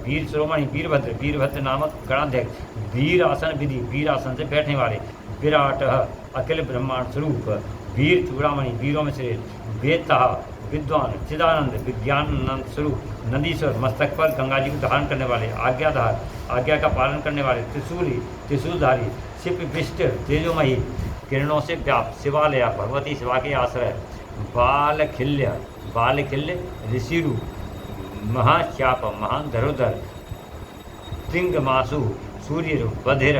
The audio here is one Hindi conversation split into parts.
वीर शिरोमणि वीरभद्र, वीरभद्र नामक गणाध्यक्ष, वीर आसन विधि, वीर आसन से बैठने वाले, विराट अखिल ब्रह्मांड स्वरूप, वीर चूड़ामणि, वीरों में श्रेष्ठ, वेदता विद्वान, चिदानंद विज्ञानंद स्वरूप, नंदीश्वर मस्तक पर गंगा जी को धारण करने वाले, आज्ञाधार आज्ञा का पालन करने वाले, त्रिशूली त्रिशूलधारी, शिव विष्ट तेजोमयी, किरणों से व्याप्त, शिवालय भगवती शिवा के आश्रय, बालखिल्य ऋषिरु, महाचाप महान धरोधर, तिंगमासु सूर्य बधिर,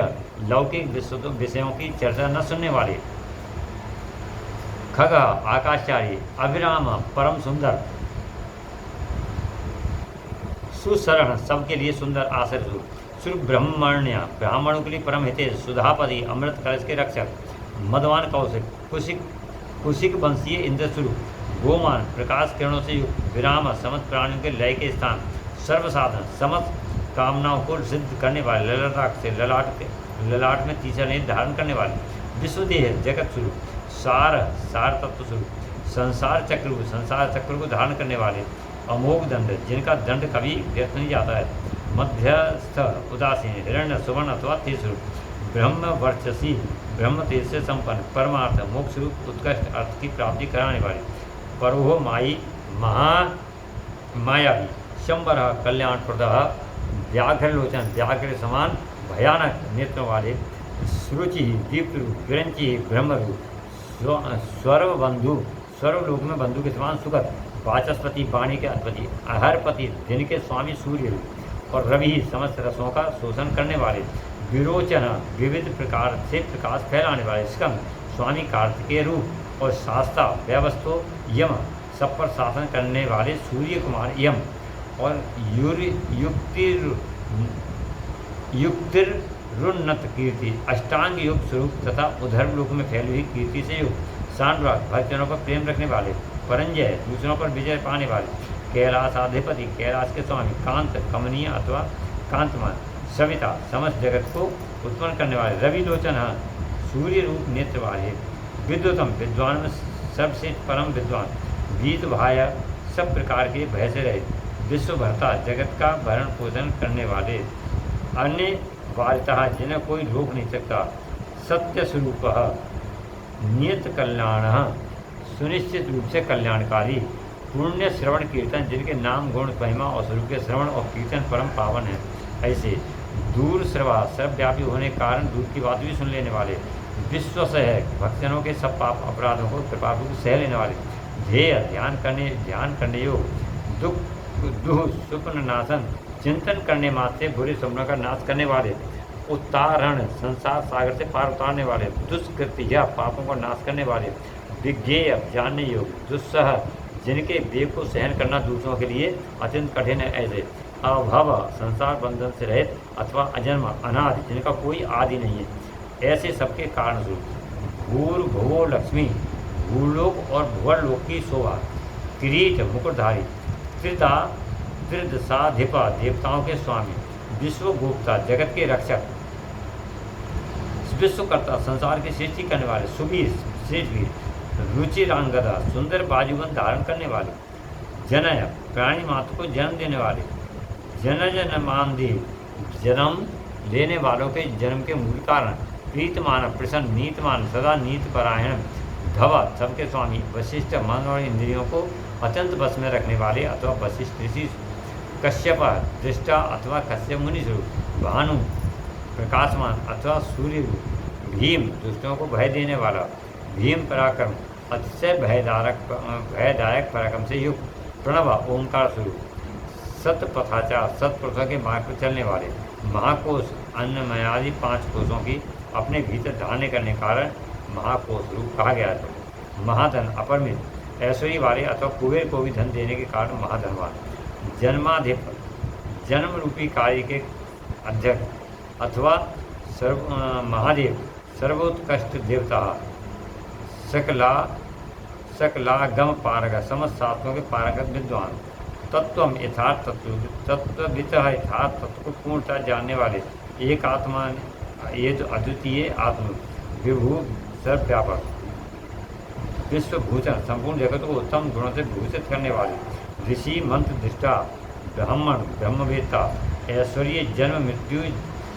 लौकिक विषयों की चर्चा न सुनने वाले, खग आकाशचारी, अभिराम परम सुंदर, सुशरण सबके लिए सुंदर आश्रय स्वरूप, सुर ब्रह्मण्य ब्राह्मणों के लिए परम हितेश, सुधापति अमृत कलश के रक्षक, मदवान कौशिक, कुशिक वंशीय इंद्र स्वरूप, गोमान प्रकाश किरणों से युक्त, विराम समस्त प्राणियों के लय के स्थान, सर्वसाधन समस्त कामनाओं को सिद्ध करने वाले, ललाट से ललाट में तीसरा नेत्र धारण करने वाले, विश्वदेह जगत स्वरूप, सार तत्व स्वरूप, संसार चक्र को धारण करने वाले, अमोघ दंड जिनका दंड कभी व्यर्थ नहीं जाता है, मध्यस्थ उदासीन हिरण्य सुवर्ण अथवा तेज स्वरूप, ब्रह्म वर्चसी ब्रह्म तेज से संपन्न, परमार्थ मोक्ष स्वरूप उत्कृष्ट अर्थ की प्राप्ति कराने वाले, परोह माई मायावी, शंबर कल्याणप्रद, व्याघ्र लोचन व्याघ्र समान भयानक नेत्रों वाले, सुरुचि दीप्त रूप, विरंचि ब्रह्मरूप, स्वरलोक में बंधु के समान सुगत, वाचस्पति वाणी के अधिपति, अहरपति दिन के स्वामी सूर्य रूप, और रवि समस्त रसों का शोषण करने वाले, विरोचन विविध प्रकार से प्रकाश फैलाने वाले, स्कंद स्वामी कार्तिकेय रूप, और शास्ता व्यवस्थो यम सब पर शासन करने वाले सूर्य कुमार यम, और युक्तिरुन्नत कीर्ति अष्टांग योग स्वरूप तथा उधर्व लोक में फैली हुई कीर्ति से युक्त, सांडवाग भक्तजनों पर प्रेम रखने वाले, परंजय दूसरों पर विजय पाने वाले, कैलाशाधिपति कैलाश के स्वामी, कांत कमनीय अथवा कांतमान, सविता समस्त जगत को उत्पन्न करने वाले, रवि लोचन सूर्य रूप नेत्र वाले, विद्वतम विद्वान में सबसे परम विद्वान, गीत भाय सब प्रकार के भय से रहे, विश्वभर्ता जगत का भरण पोषण करने वाले, अन्य वार्ता जिन्हें कोई रोक नहीं सकता, सत्य स्वरूप नियत कल्याण सुनिश्चित रूप से कल्याणकारी, पुण्य श्रवण कीर्तन जिनके नाम गुण महिमा और स्वरूप के श्रवण और कीर्तन परम पावन है, ऐसे दूर श्रवा सर्वव्यापी होने के कारण दूर की बात भी सुन लेने वाले, विश्व से है भक्तजनों के सब पाप अपराधों को कृपापु को सह लेने वाले, ध्येय ध्यान करने योग, दुख स्वप्न नाशन चिंतन करने मात्र से बुरे स्वप्नों का नाश करने वाले, उत्तारण संसार सागर से पार उतारने वाले, दुष्कृत्य पापों को नाश करने वाले, विज्ञेय जानने योग, दुस्सह जिनके वेग को सहन करना दूसरों के लिए अत्यंत कठिन है, ऐसे अभव संसार बंधन से रहित अथवा अजन्म अनादि जिनका कोई आदि नहीं है, ऐसे सबके कारण स्वरूप, भूर्भुवो लक्ष्मी भूलोक और भुवरलोक की शोभा, किरीट मुकुटधारी, त्रिदशाधिपा देवताओं के स्वामी, विश्वगुप्ता जगत के रक्षक, विश्वकर्ता संसार की सृष्टि करने वाले, सुबीर श्रेष्ठ वीर, रुचिरांगदा सुंदर बाजूबंद धारण करने वाले, जनय प्राणी मात्र को जन्म देने वाले, जन मानदी जन्म लेने वालों के जन्म के मूल कारण, प्रीतमान प्रसन्न नीतमान सदा नीत परायण, धवा सबके स्वामी, वशिष्ठ मन और इंद्रियों को अत्यंत बस में रखने वाले अथवा वशिष्ठ ऋषि, कश्यप दृष्टा अथवा कश्यप मुनि स्वरूप, भानु प्रकाशमान अथवा सूर्य रूप, भीम दुष्टों को भय देने वाला, भीम पराक्रम अतिशय भयदायक पराक्रम से युक्त, प्रणव ओंकार स्वरूप, सतपथाचार सत्पुरुषों के मार्ग पर चलने वाले, महाकोश अन्नमयादि 5 कोशों की अपने भीतर धारणे करने कारण महाकोश रूप कहा गया है, महाधन अपरमित ऐश्वर्य वाले अथवा कुबेर को भी धन देने के कारण महाधनवान, जन्माधिप जन्म रूपी कार्य के अध्यक्ष अथवा महादेव, सर्वोत्कृष्ट देवता, सकलागम पारगत समस्त शास्त्रों के पारंगत विद्वान, तत्वम यथार्थ तत्वविद यथार्थ तत्व को पूर्णतः जानने वाले, एक आत्मा ये तो अद्वितीय आत्म, विभू सर्वव्यापक, विश्वभूषण संपूर्ण जगत को उत्तम गुणों से भूषित करने वाले, ऋषि मंत्र दृष्टा, ब्राह्मण ब्रह्मवेत्ता, ऐश्वर्य जन्म मृत्यु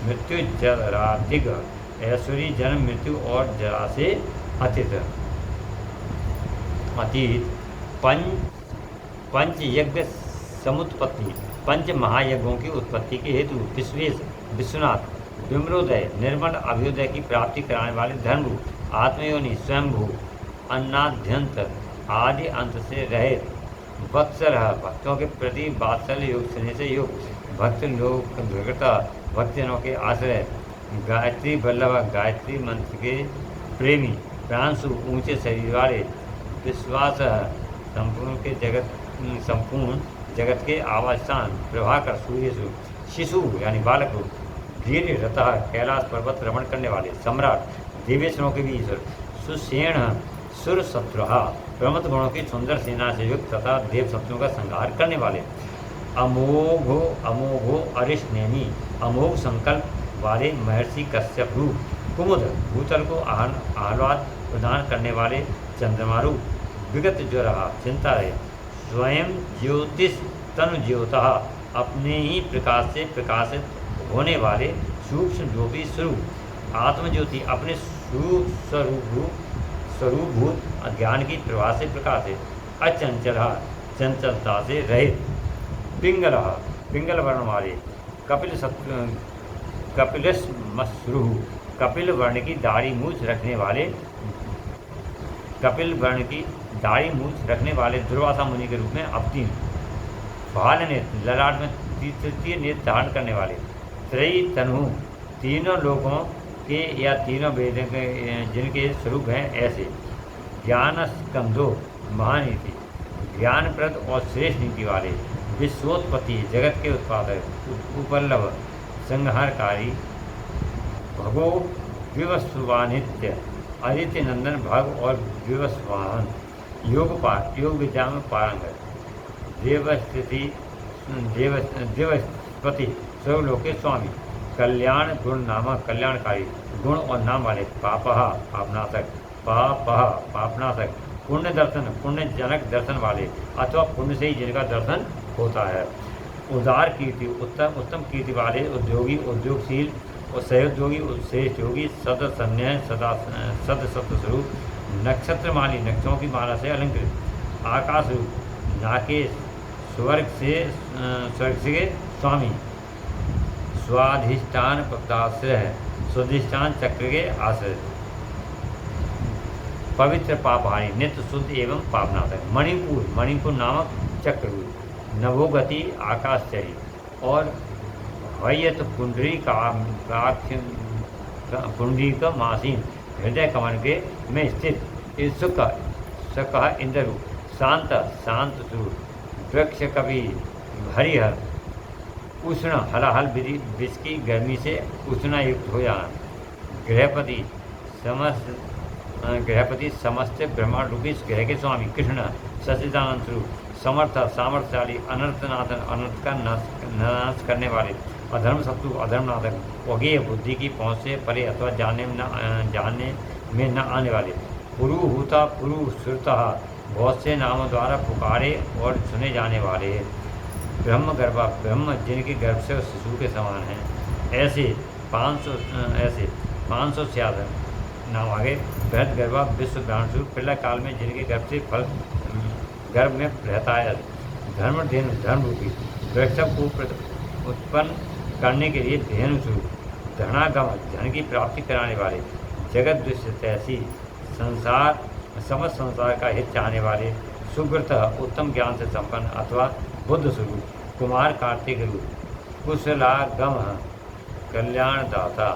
मृत्यु जराधिक, ऐश्वर्य जन्म मृत्यु और जरा से अतीत। पंच यज्ञ समुत्पत्ति, पंच महायज्ञों की उत्पत्ति के हेतु विश्वेश विश्वनाथ विमरोदय निर्मल अभ्युदय की प्राप्ति कराने वाले धर्मभू आत्मयोनि स्वयंभू अन्नाद्यंत आदि अंत से रहित वत्सर भक्तों के प्रति वात्सल्य योग स्नेह से युक्त भक्त लोक भगता भक्तजनों के आश्रय गायत्री वल्लभ गायत्री मंत्र के प्रेमी प्रांशु ऊंचे शरीर वाले विश्वास संपूर्ण जगत के आवास स्थान प्रभाकर सूर्य स्वरूप शिशु यानी बालक रूप धीर रतः कैलाश पर्वत रमण करने वाले सम्राट देवेश्वरों के भी ईश्वर सुसेण सुर शत्रुहा प्रमथ गुणों की सुंदर सेना से युक्त तथा देव शत्रुओं का संहार करने वाले अमोघो अमोघो अरिष्नेमी अमोघ संकल्प वाले महर्षि कश्यप रूप कुमुद भूतल को आह्लाद प्रदान करने वाले चंद्रमा रूप विगत जो रहा चिंता रहे स्वयं ज्योतिष तनु ज्योता अपने ही प्रकाश से प्रकाशित होने वाले सूक्ष्म ज्योति स्वरूप आत्मज्योति अपने स्वरूपभूत ज्ञान की प्रभा से प्रकाशित अचंचल चंचलता से रहित पिंगल पिंगल वर्ण वाले कपिलश्मश्रु कपिल वर्ण की दाढ़ी मूछ रखने वाले कपिल वर्ण की दाढ़ी मूछ रखने वाले दुर्वासा मुनि के रूप में अवतीर्ण भाल नेत्र ललाट में तृतीय नेत्र धारण करने वाले त्रयी तनु तीनों लोगों के या तीनों वेद के जिनके स्वरूप हैं ऐसे ज्ञान स्कंधो महानीति ज्ञानप्रद और श्रेष्ठ नीति वाले विश्वोत्पत्ति जगत के उत्पादक उपल्लभ संहारकारी भगो विवस्वानित्य आदित्य नंदन भग और विवस्वाहन योग विद्या में पारंगत देवस्पति सर्वलोक के स्वामी कल्याण गुण नामक कल्याणकारी गुण और नाम वाले पापनाशक पापनाशक पुण्य दर्शन पुण्य जनक दर्शन वाले अथवा पुण्य से ही जिनका दर्शन होता है उदार कीर्ति उत्तम कीर्ति वाले उद्योगी उद्योगशील और सहयोगी श्रेष्ठ योगी सदसन्य सद स्वरूप नक्षत्रमाली नक्षत्रों की माला से अलंकृत आकाश रूप नाकेश स्वर्ग से स्वामी स्वाधिष्ठान पदाश्रय स्वाधिष्ठान चक्र के आश्रय पवित्र पापहारी नित्य शुद्ध एवं पापनाशक मणिपुर नामक चक्र नभोगति आकाशचरी और वयत पुंडरी का मासीन हृदय कमल के में स्थित सुख इंद्र शांत स्वरूप वृक्ष कवि हरिहर उष्ण हलाहल विष की गर्मी से उष्णा युक्त हो जाना गृहपति समस्त ब्रह्मांड रूपी ग्रह के स्वामी कृष्ण सच्चिदानंद स्वरूप समर्थ सामर्थ्यशाली अनर्थनाथन अनर्थ का नाश करने वाले अधर्म शत्रु अधर्मनाथक अज्ञेय बुद्धि की पहुँच से परे अथवा जानने में न आने वाले पुरुहूता पुरुश्रुता बहुत से नामों द्वारा पुकारे और सुने जाने वाले ब्रह्म गर्भा ब्रह्म जिनके गर्भ से शिशु के समान हैं ऐसे 500 नाम आगे बृहद गर्भा विश्व ग्रहण स्वरूप पिल्ला काल में जिनके गर्भ से फल गर्भ में रहता है धर्म रूपी वृक्ष को उत्पन्न करने के लिए धेनु स्वरूप धनागम धन की प्राप्ति कराने वाले जगत दृश्य तैसी समस्त संसार का हित चाहने वाले सुब्रत उत्तम ज्ञान से संपन्न अथवा बुद्ध स्वरूप कुमार कार्तिक रूप कुशलागम कल्याणदाता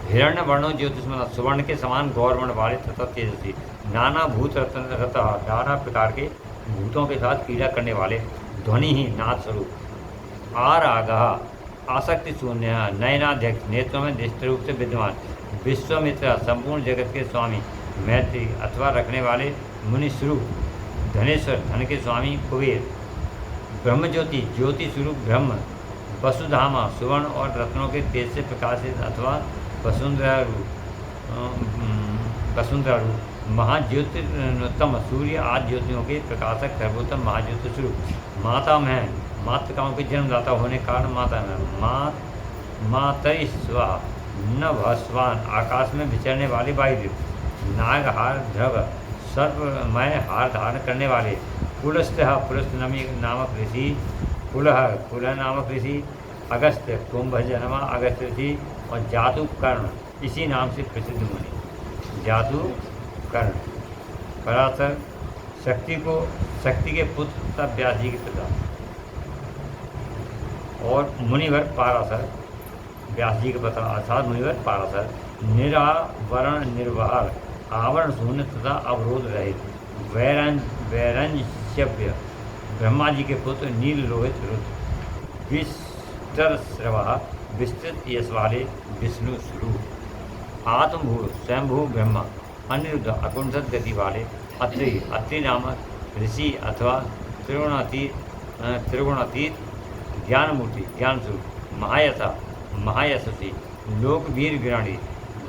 हिरण्य वर्णों ज्योतिषमय सुवर्ण के समान गौरवर्ण वाले तथा तेजस्वी नाना भूत नाना प्रकार के भूतों के साथ क्रीड़ा करने वाले ध्वनि ही नाथ स्वरूप आरागः आसक्ति शून्य नयनाध्यक्ष नेत्रों में निष्ठ रूप से विद्यमान विश्वमित्र संपूर्ण जगत के स्वामी मैत्री अथवा रखने वाले मुनि स्वरूप धनेश्वर धन के स्वामी कुबेर ब्रह्मज्योति ज्योति स्वरूप ब्रह्म वसुधामा सुवर्ण और रत्नों के तेज से प्रकाशित अथवा वसुंधरा रूप महाज्योतिर्नोत्तम सूर्य आदि ज्योतियों के प्रकाशक सर्वोत्तम महाज्योति स्वरूप माता में मातृकाओं के जन्मदाता होने के कारण माता में मातरी स्वा नभस्वान आकाश में विचरने वाले वायुदेव नागहार ध्रव सर्वमय हार धारण करने वाले पुलस्त्य पुलस्त नामक ऋषि कुलह नामक ऋषि अगस्त्य कुंभजन्मा अगस्त्य ऋषि और जातुकर्ण इसी नाम से प्रसिद्ध मुनि जातुकर्ण पराशर शक्ति के पुत्र तथा व्यास जी के पिता और मुनिवर पाराशर व्यास जी के पिता अर्थात मुनिवर पाराशर निरावरण निर्वार आवरण शून्य तथा अवरोध रहित वैरंजव्य ब्रह्मा जी के पुत्र नील लोहित रुद्र विस्तर श्रवा विस्तृत यश वाले विष्णु स्वरूप आत्मभू स्वयंभू ब्रह्मा अनिरुद्ध अकुंठित गति वाले अत्रि नामक ऋषि अथवा त्रिगुणातीत ज्ञानमूर्ति ज्ञान स्वरूप महायथा महायशस्वी लोकवीर गिराणी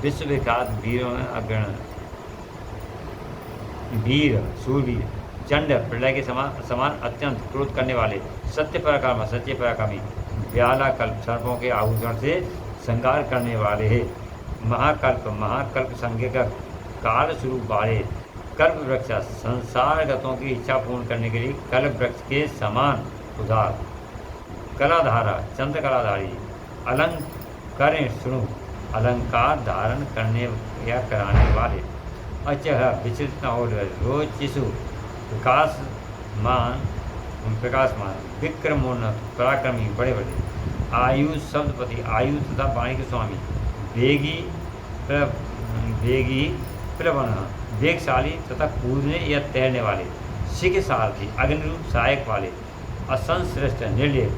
विश्वविख्यात वीरों में अग्रण वीर सूरवीर चंड प्रलय के समान अत्यंत क्रोध करने वाले सत्य पराक्रमी व्याला कल्प सर्पों के आभूषण से श्रृंगार करने वाले है महाकल्प संज्ञक काल स्वरूप वाले कल्प वृक्ष संसार गतों की इच्छा पूर्ण करने के लिए कल्प वृक्ष के समान उदार कलाधारा चंद्रकलाधारी अलंकरण सुनु अलंकार धारण करने या कराने वाले अचह विचलित न हो रोचिसु प्रकाशमान विक्रमोन्नत पराक्रमी बड़े बड़े आयु शब्दपति आयु तथा वाणी के स्वामी वेगी प्रवण वेगशाली तथा कूदने या तैरने वाले सिख सारथी अग्निरूप सहायक वाले असंश्रेष्ठ निर्लेप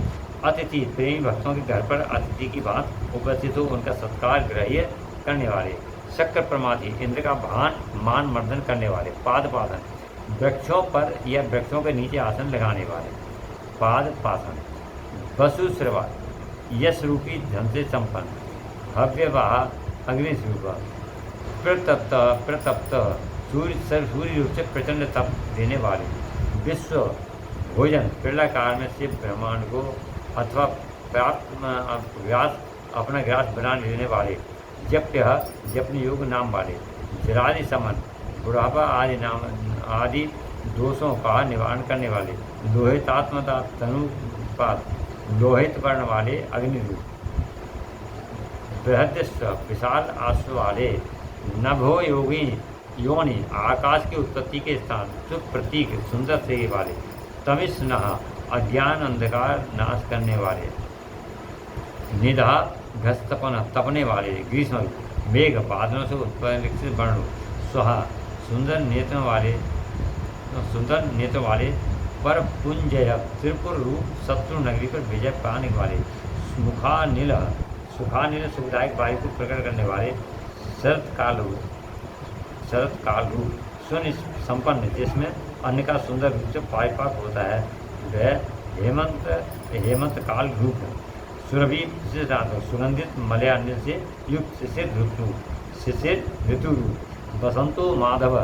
अतिथि प्रेमी भक्तों के घर पर अतिथि की बात उपस्थित हो उनका सत्कार ग्राह्य करने वाले शक्कर प्रमाथी इंद्र का मान मर्दन करने वाले पादन वृक्षों पर या वृक्षों के नीचे आसन लगाने वाले पादन वसुश्रवा यश रूपी धन से संपन्न हव्यवाह अग्निस्वरूपा प्रतप्त सूर्य रूप से प्रचंड तप देने वाले विश्व भोजन पिंडाकार में शिव ब्रह्मांड को अथवा अपना ग्रास बना लेने वाले जपने योग नाम वाले जरादि समन बुढ़ापा आदि दोषों का निवारण करने वाले लोहितात्मता तनुपात लोहित वर्ण वाले अग्निरूप बृहदस्व विशाल आश्व वाले नभो योनि आकाश की उत्पत्ति के स्थान सुख प्रतीक सुंदर से वाले तमिस नहा अज्ञान अंधकार नाश करने वाले निधा घस्तपन तपने वाले ग्रीष्म मेघ बादलों से उत्पन्न विकसित वर्ण सुहा सुंदर नेत्र वाले पर पुंजय त्रिपुर रूप शत्रु नगरी पर विजय पाने वाले सुखानिल सुखदायक वायु को प्रकट करने वाले शरत काल रूप सुन संपन्न जिसमें अन्न का सुंदर रूप से परिपाक होता है वह हेमंत काल रूप सुरभि सुगंधित मलयान्य से युक्त शिशिर ऋतु रूप बसंतो माधव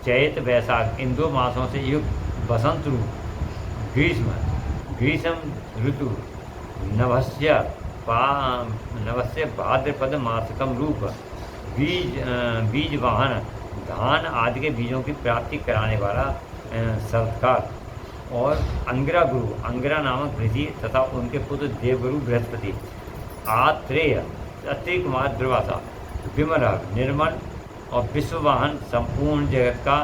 चैत वैशाख इन 2 मासों से युक्त बसंत रूप ग्रीष्म ऋतु नभस्य भाद्रपद मासकम रूप बीज वाहन धान आदि के बीजों की प्राप्ति कराने वाला शरतकाल और अंगिरा नामक ऋषि तथा उनके पुत्र देवगुरु बृहस्पति आत्रेय अत्रि कुमार दुर्वासा विमल निर्मल और विश्ववाहन संपूर्ण जगत का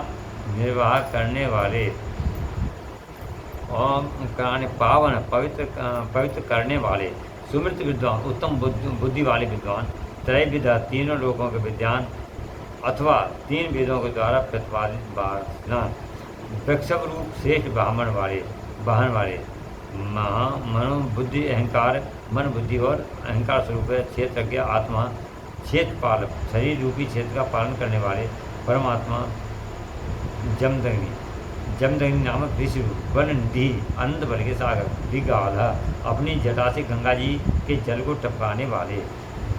निर्वाह करने वाले और पावन पवित्र करने वाले सुमृत विद्वान उत्तम बुद्धि वाले विद्वान त्रय विद्या तीनों लोगों के विद्वान अथवा 3 वेदों के द्वारा प्रतिपादित वासना वृक्षभ रूप श्रेष्ठ वाहन वाले मनोबुद्धि अहंकार मन बुद्धि और अहंकार स्वरूप है क्षेत्रज्ञ आत्मा क्षेत्रपालक शरीर रूपी क्षेत्र का पालन करने वाले परमात्मा जमदग्नि नामक ऋषि रूप वन निधि अनंत बल के सागर दिगाधा अपनी जटा से गंगा जी के जल को टपकाने वाले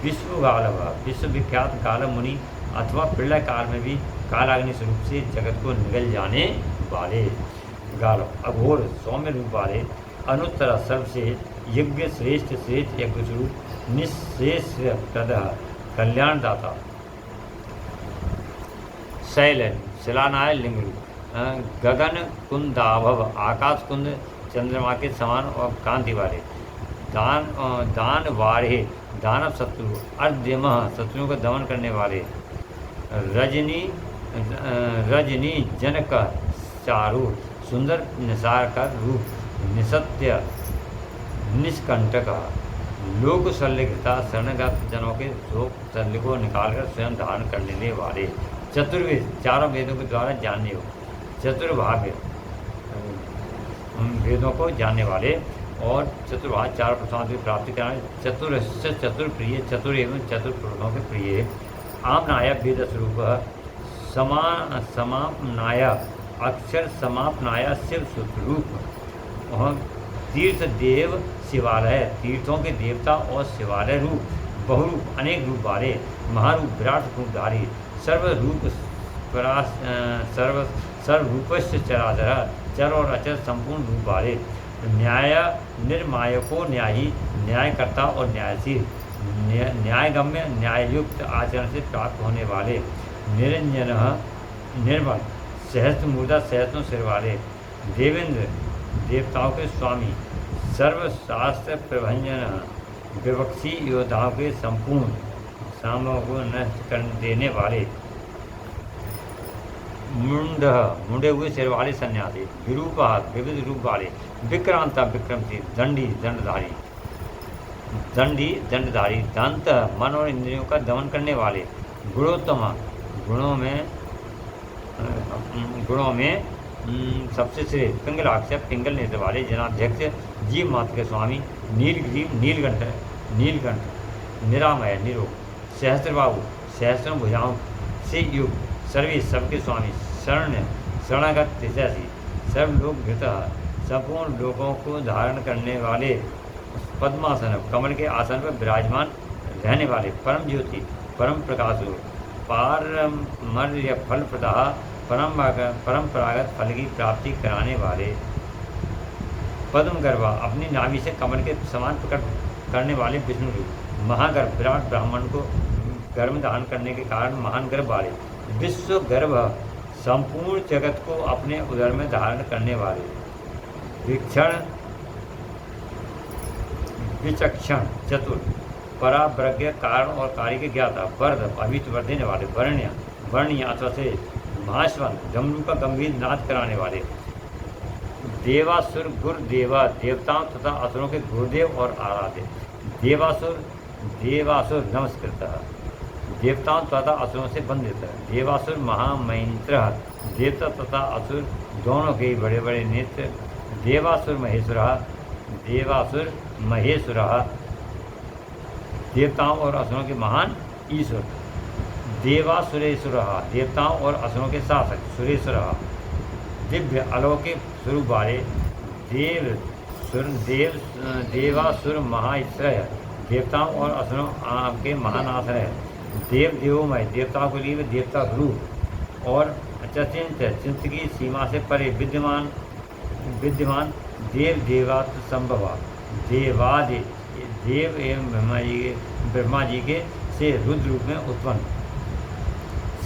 विश्वगालव विश्वविख्यात गालव मुनि अथवा प्रलय काल में भी कालाग्नि स्वरूप से जगत को निगल जाने वाले। गालो अघोर सौम्य रूप वाले, अनुत्तर सर्वसे यज्ञ श्रेष्ठ श्रेष्ठ यज्ञ स्वरूप, निःशेष प्रद कल्याणदाता, शैल शिलानाय लिंग रूप, गगन कुंदाभव आकाश कुंद चंद्रमा के समान और कांति वाले, दान वारे दानव शत्रु, अर्ध्यमः शत्रुओं को दमन करने वाले, रजनी जनक चारु सुंदर निसार का रूप, निसत्य निष्कंटक, लोक शल्यकृता शरणगत जनों के शोक शल्य को निकालकर स्वयं धारण कर लेने वाले, चतुर्वेद चारों वेदों के द्वारा जानने हो, चतुर्भाग्य वेदों को जानने वाले और चतुर्भाग चार प्रसाद की प्राप्ति कराने, चतुर्श्च चतुर्प्रिय चतुर एवं चतुर्पुरुषों के प्रिय, आमनाया वेद स्वरूप, समापनाया अक्षर समापनाया शिव स्वरूप, और तीर्थ देव शिवालय सर्वतीर्थों के देवता और शिवालय रूप, बहुरूप अनेक रूप वाले, महारूप विराट रूपधारी, सर्वरूप सर्वरूपश्च चराचर चर और अचर संपूर्ण रूप वाले, न्याय निर्मायको न्यायी न्यायकर्ता और न्यायशील, न्यायगम्य न्याययुक्त आचरण से प्राप्त होने वाले, निरंजन निर्मल सहस्त्र सहस्त्रों सिर वाले, देवेंद्र देवताओं के स्वामी, सर्वशास्त्र प्रभंजन विवक्षी योद्धाओं के संपूर्ण सामों को नष्ट कर देने वाले, मुंडे हुए सिर वाले सन्यासी, विरूपा विविध रूप वाले, विक्रांता विक्रमशील, दंडी दंडधारी, दंत मन और इंद्रियों का दमन करने वाले, गुणोत्तम गुणों में सबसे श्रेष्ठ, पिंगलाक्ष पिंगल नेत्र वाले, जनाध्यक्ष जीव मात्र के स्वामी, नीलकंठ निरामय निरोग, सहस्त्रबाहु सहस्रों भुजाओं से युक्त, सर्वे सबके स्वामी, शरणागत त्रिशसी, सर्वलोक घृतः संपूर्ण लोगों को धारण करने वाले, पद्मासन कमल के आसन पर विराजमान रहने वाले, परम ज्योति परम प्रकाश, पारमर्य फल प्रदाह परंपरागत फल की प्राप्ति कराने वाले, पद्म गर्भा अपनी नाभि से कमल के समान प्रकट करने वाले विष्णु रूप, महागर्भ विराट ब्राह्मण को गर्भ धारण करने के कारण महान गर्भ वाले, विश्व गर्भ संपूर्ण जगत को अपने उदर में धारण करने वाले, विचक्षण चतुर, पराप्रज्ञ कारण और कार्य के ज्ञाता, वर्ध अभित वर्धने वाले, वर्णीय अथवा से महाश्वन डमरू का गंभीर नाद कराने वाले, देवासुर गुरुदेवा देवताओं तथा असुरों के गुरुदेव और आराध्य, देवासुर नमस्कृत, देवताओं तथा असुरों से बंधित, देवासुर महामैंत्र देवता तथा असुर दोनों के बड़े बड़े नेत्र, देवासुर महेश्वर देवताओं और असुरों के महान ईश्वर, देवासुरेश्वर देवताओं और असुरों के शासक, सुरेश्वर दिव्य अलौकिक स्वरूप वाले, देवासुर महाश्रय देवताओं और असुरों के महान आश्रय, देवोमय देवताओं के लिए देवता रूप और चिंत की सीमा से परे विद्यमान देवात्म संभव, देवादि देव एवं ब्रह्मा जी के से रुद्र रूप में उत्पन्न,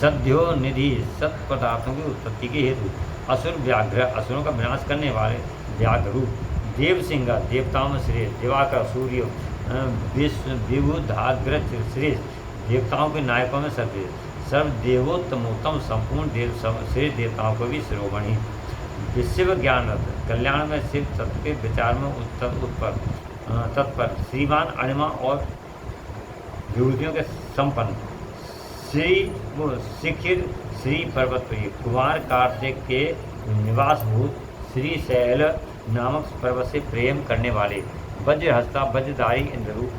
सद्यो निधि सत पदार्थों की उत्पत्ति के हेतु, असुर व्याघ्र असुरों का विनाश करने वाले व्याघ्र रूप, देव सिंह देवताओं में श्रेष्ठ, दिवाकर सूर्य विबुधाग्र श्रेष्ठ देवताओं के नायकों में सर्वश्रेष्ठ, सर्वदेवोत्तमोत्तम संपूर्ण श्रेष्ठ देवताओं को भी शिरोमणि, विश्व ज्ञान कल्याण में शिव तत्व के विचार में तत्पर, श्रीमान अणिमा और विभूतियों के संपन्न, शिखिर श्री पर्वतप्रिय, कुमार कार्तिक के निवासभूत, श्री शैल नामक पर्वत से प्रेम करने वाले, वज्रहस्ता वज्रधारी इंद्ररूप,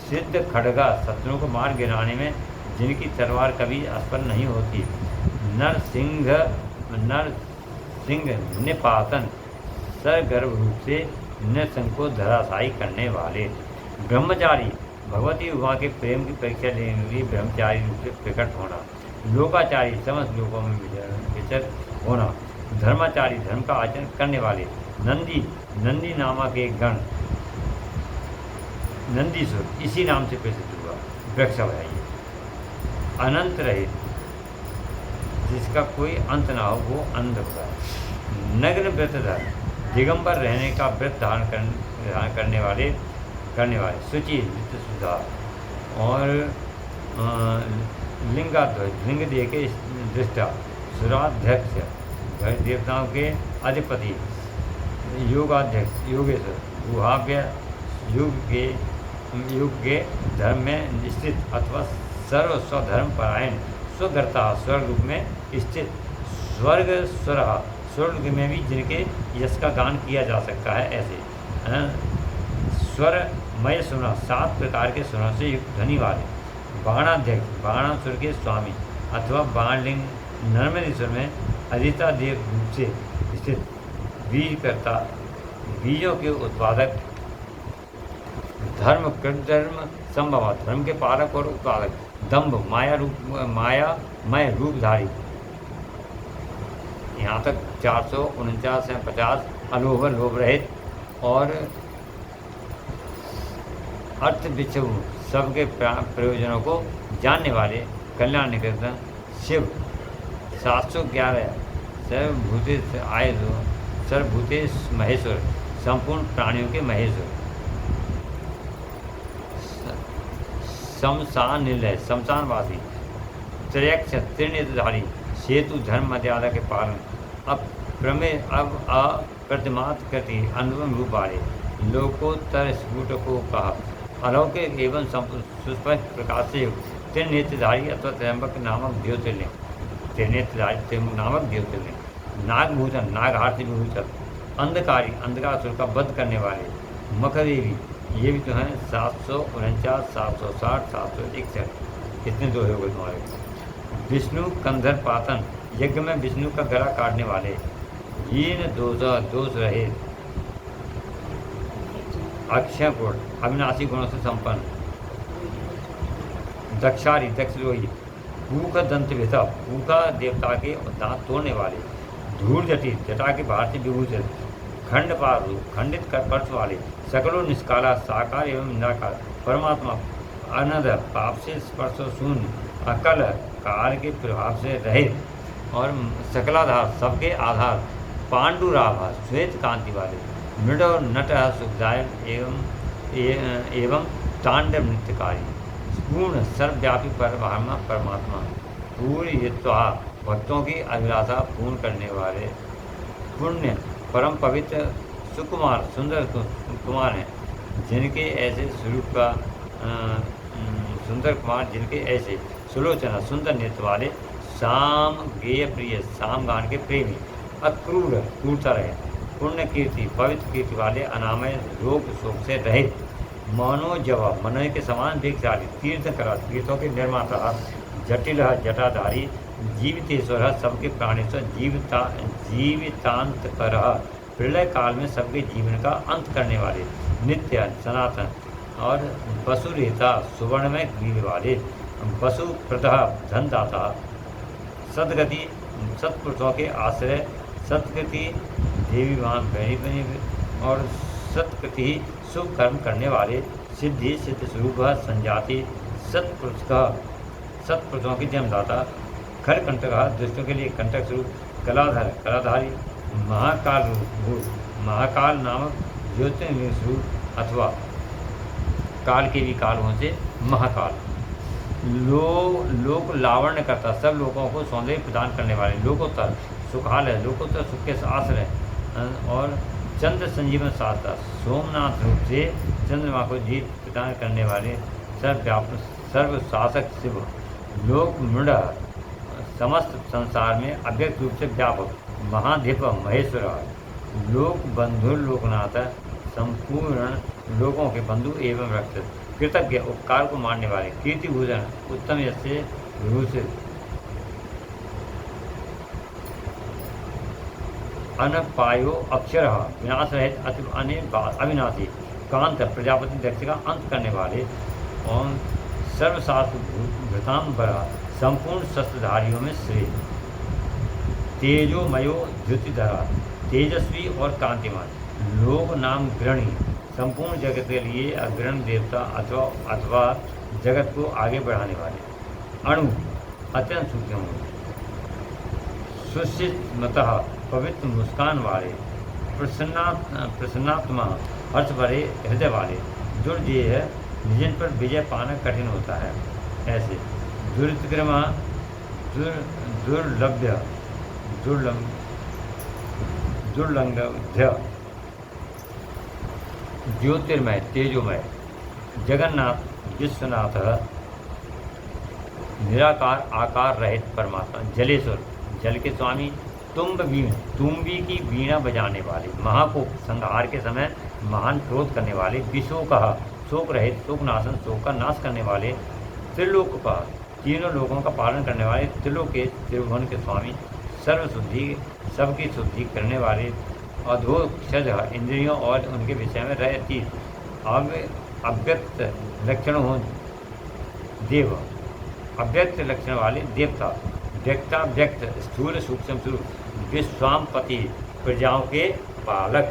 सिद्ध खड़गा शत्रुओं को मार गिराने में जिनकी तलवार कभी असफल नहीं होती, नर सिंह निपातन सरगर्भ रूप से नृसिंह को धराशायी करने वाले, ब्रह्मचारी भगवती उमा के प्रेम की परीक्षा लेने के लिए ब्रह्मचारी रूप से प्रकट होना, लोकाचारी समस्त लोगों में विचर होना। धर्माचारी धर्म का आचरण करने वाले। नंदी नंदी नामक एक गण नंदीसुर इसी नाम से प्रसिद्ध हुआ वृक्ष है ये। अनंत रहित जिसका कोई अंत ना हो वो अंध होगा। नग्न व्रतधर दिगंबर रहने का व्रत धारण करने वाले शुचि सुधा और लिंगाध्वज लिंग दे के दृष्टा सुराध्यक्ष देवताओं के अधिपति योगाध्यक्ष योगेश्वर गुहाव्य युग के धर्म में स्थित अथवा सर्व स्वधर्म परायण स्वगर्ता स्वर्ग में स्थित स्वर्ग स्वर्ग में भी जिनके यश का गान किया जा सकता है ऐसे स्वरमय सुना 7 प्रकार के सुरों से युक्त ध्वनि वाले। बाणाध्यक्ष बाणासुर के स्वामी अथवा बाणलिंग नर्मदेश्वर में अधिता देव रूप से स्थित बीजकर्ता बीजों के उत्पादक धर्म कृतधर्म संभव धर्म के पालक और उत्पादक दंभ मायामय रूपधारी। यहाँ तक 449 से 50 अलोभ लोभ रहित और अर्थ विक्षु सबके प्रयोजनों को जानने वाले कल्याण निकेतन शिव। 711 सर्वभूते आय सर्वभूते महेश्वर संपूर्ण प्राणियों के महेश्वर। शमशान निलय शमशानवासी। त्रयक्ष त्रिनेत्रधारी सेतु धर्म मर्यादा के पालन। अब अप्रतिमात कृति अनुपम रूप वाले लोकोत्तर स्फुट को कहा। अलौकिक एवं सुस्पष्ट प्रकाश से युक्त त्रिनेत्रधारी अथवा त्र्यंबक नामक ज्योतिर्लिंग। त्रिनेत्रधारी नामक ज्योतिर्लिंग। नागभूषण नागहार से विभूषण। अंधकारी अंधकासुर का वध करने वाले। मखदेवी ये भी तो हैं 749 760 761 कितने दोहे हो गए तुम्हारे। विष्णु कंधर पातन यज्ञ में विष्णु का गला काटने वाले। ये दोष रहे अक्षय गुण अविनाशी गुणों से संपन्न। दक्षारी दक्षलोही पूख दंत विधा पूखा देवता के दांत तोड़ने वाले। धूल जटी जटा के बाहर से विभूषित। खंडपार रूप खंडित कर पर्श वाले। सकलों निष्काला साकार एवं निराकार परमात्मा। अनद पाप से स्पर्श शून्य। अकल काल के प्रभाव से रहित और सकलाधार सबके आधार। पांडुराभा श्वेत कांति वाले। मृड और नट सुखदायक एवं तांडव नृत्यकारी। पूर्ण सर्वव्यापी परमात्मा। पूरी भक्तों की अभिलाषा पूर्ण करने वाले। पुण्य परम पवित्र सुकुमार सुंदर कुमार हैं जिनके ऐसे स्वरूप का सुंदर कुमार जिनके ऐसे सुलोचना सुंदर नेत्र वाले। शाम गेय प्रिय शाम गान के प्रेमी। अक्रूर क्रूरता रहे। पुण्य कीर्ति पवित्र कीर्ति वाले। अनामय रोग शोक से रहित। मनोजवा मनोज के समान वेगशाली। तीर्थकरा तीर्थों के निर्माता। जटिल जटाधारी जीवितेश्वर सबके प्राणेश्वर। जीवितांतकर प्रलय काल में सबके जीवन का अंत करने वाले। नित्य सनातन और वसुरेता सुवर्ण में गिरने वाले। वसुप्रदा धनदाता। सदगति सत्पुरुषों के आश्रय। सत्कृति देवी मां बहनी बनी और सत्कृति शुभ कर्म करने वाले। सिद्धि सिद्ध स्वरूप संजाति। सत्पुरुषों की जन्मदाता। खरकंटक दुष्टों के लिए कंटक स्वरूप। कलाधर कलाधारी। महाकाल रूप महाकाल नामक ज्योतिर्लिंग स्वरूप अथवा काल के भी कालों से महाकाल। लोक लावण्य करता सब लोगों को सौंदर्य प्रदान करने वाले। लोकोत्तर सुखाल है लोकोत्तर सुख के आश्रय और चंद्र संजीवन शास्त्र। सोमनाथ रूप से चंद्रमा को जीत प्रदान करने वाले। सर्व शासक शिव। लोक मृड समस्त संसार में अव्यक्त रूप से व्यापक। महाधिप महेश्वर। लोक बंधु लोकनाथ संपूर्ण लोगों के बंधु एवं रक्षक। कृतज्ञ उपकार को मानने वाले। कीर्तिभूषण उत्तम यश से विभूषित। अनपायो अक्षर विनाश रहित अविनाशी। कांत प्रजापति दक्ष का अंत करने वाले। और सर्वशास्त्र भृतांबर संपूर्ण शस्त्रधारियों में श्रेष्ठ, तेजोमयो द्युतिधरा, तेजस्वी और कांतिमान, लोक नाम ग्रणी, संपूर्ण जगत के लिए अग्रणी देवता अथवा जगत को आगे बढ़ाने वाले, अणु अत्यंत सूक्ष्म, सुशिष्टमतः पवित्र मुस्कान वाले, प्रसन्नात्मा हर्ष भरे हृदय वाले, दुर्जेय जिन पर विजय पाना कठिन होता है ऐसे, दुर्लभ्य दुर्लंघ्य, ज्योतिर्मय तेजोमय, जगन्नाथ विश्वनाथ, निराकार आकार रहित परमात्मा, जलेश्वर जल के स्वामी, तुम्बी की वीणा बजाने वाले, महाकोप संहार के समय महान क्रोध करने वाले, विशोकः शोक रहित शोकनाशन शोक का नाश करने वाले, त्रिलोकपाल तीनों लोगों का पालन करने वाले, त्रिलोके त्रिभुवन के स्वामी, सर्वशुद्धि सबकी शुद्धि करने वाले, अधोक्षज इंद्रियों और उनके विषय में रहती अव्यक्त लक्षण हो देव, अव्यक्त लक्षण वाले देवता, व्यक्ता व्यक्त स्थूल सूक्ष्म स्वरूप, विश्वामपति प्रजाओं के पालक,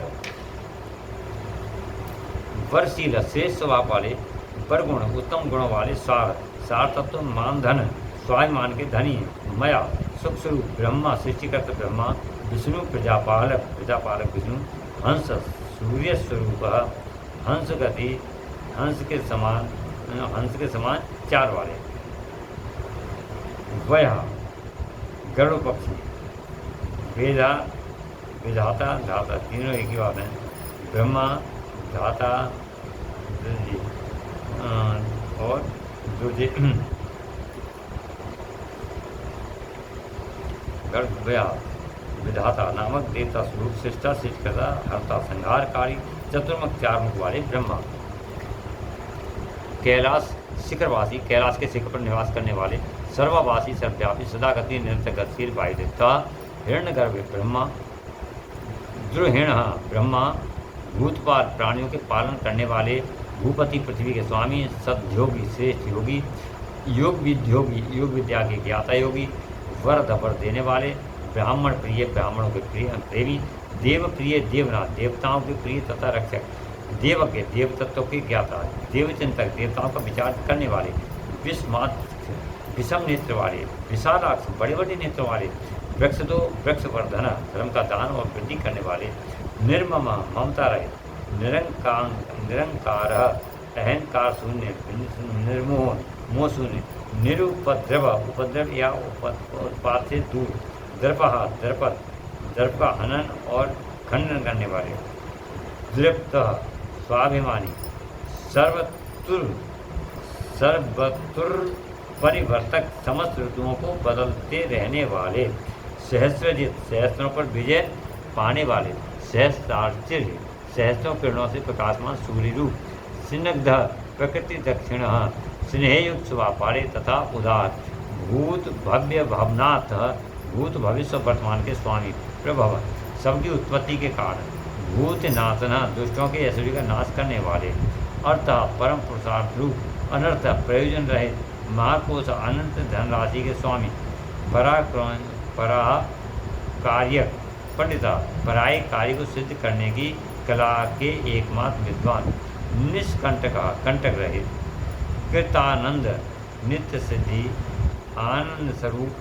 वरशील श्रेष्ठ स्वभाव वाले, वरगुण उत्तम गुणों वाले, सार तत्व मान धन स्वाभिमान के धनी, मया सुख स्वरूप ब्रह्मा सृष्टिकर्ता ब्रह्मा, विष्णु प्रजापालक विष्णु, हंस सूर्य स्वरूप, हंस गति हंस के समान चार वाले, वह गरुड़ पक्षी, विधाता धाता तीनों एक ही बात है, ब्रह्मा धाता और जो विधाता नामक देवता स्वरूप, सृष्टा सृष्टिकर्ता हर्ता संहारकारी, चतुर्मुख चार मुख वाले ब्रह्मा, कैलाश शिखरवासी कैलाश के शिखर पर निवास करने वाले, सर्ववासी सर्वव्यापी सदागति निरंतर गतिशील वायुदेवता, हिरण्यगर्भ ब्रह्मा, द्रुहिण ब्रह्मा, भूतपाल प्राणियों के पालन करने वाले, भूपति पृथ्वी के स्वामी, सद्योगी श्रेष्ठ योगी, योग विद्या के ज्ञाता योगी, वर देने वाले, ब्राह्मण प्रिय ब्राह्मणों के प्रिय प्रेमी, देव प्रिय देवनाथ देवताओं के प्रिय तथा रक्षक, देवज्ञ देव तत्व के ज्ञाता, देवचिंतक देवताओं का विचार करने वाले, विषम नेत्र वाले, विशालाक्ष बड़े बड़े नेत्र वाले, वृक्षवर्धन धर्म का दान और वृद्धि करने वाले, निर्मम ममता रहित, निरंकार अहंकार शून्य, निर्मोह मोह शून्य, उपद्रव या उत्पाद से दूर, दर्प का हनन और खंडन करने वाले, दृप्त स्वाभिमानी, सर्वतुर परिवर्तक समस्त ऋतुओं को बदलते रहने वाले, सहस्रजित सहस्त्रों पर विजय पाने वाले, सहस्रार्चिर्य सहस्त्रों किरणों से प्रकाशमान सूर्य रूप, स्निग्ध प्रकृति दक्षिण स्नेहयुक्त स्वभाव वाले तथा उदार, भूत भव्य भवनाथ भूत भविष्य वर्तमान के स्वामी प्रभव, सबकी उत्पत्ति के कारण, भूत नाथना दुष्टों के ऐश्वर्य का नाश करने वाले, अर्थ परम पुरुषार्थ रूप, अनर्थ प्रयोजन रहित महाकोश अनंत धनराशि के स्वामी, परा कार्य पंडिता पराय कार्य को सिद्ध करने की कला के एकमात्र विद्वान, कंटक रहित, कृतानंद नित्य सिद्धि आनंद स्वरूप,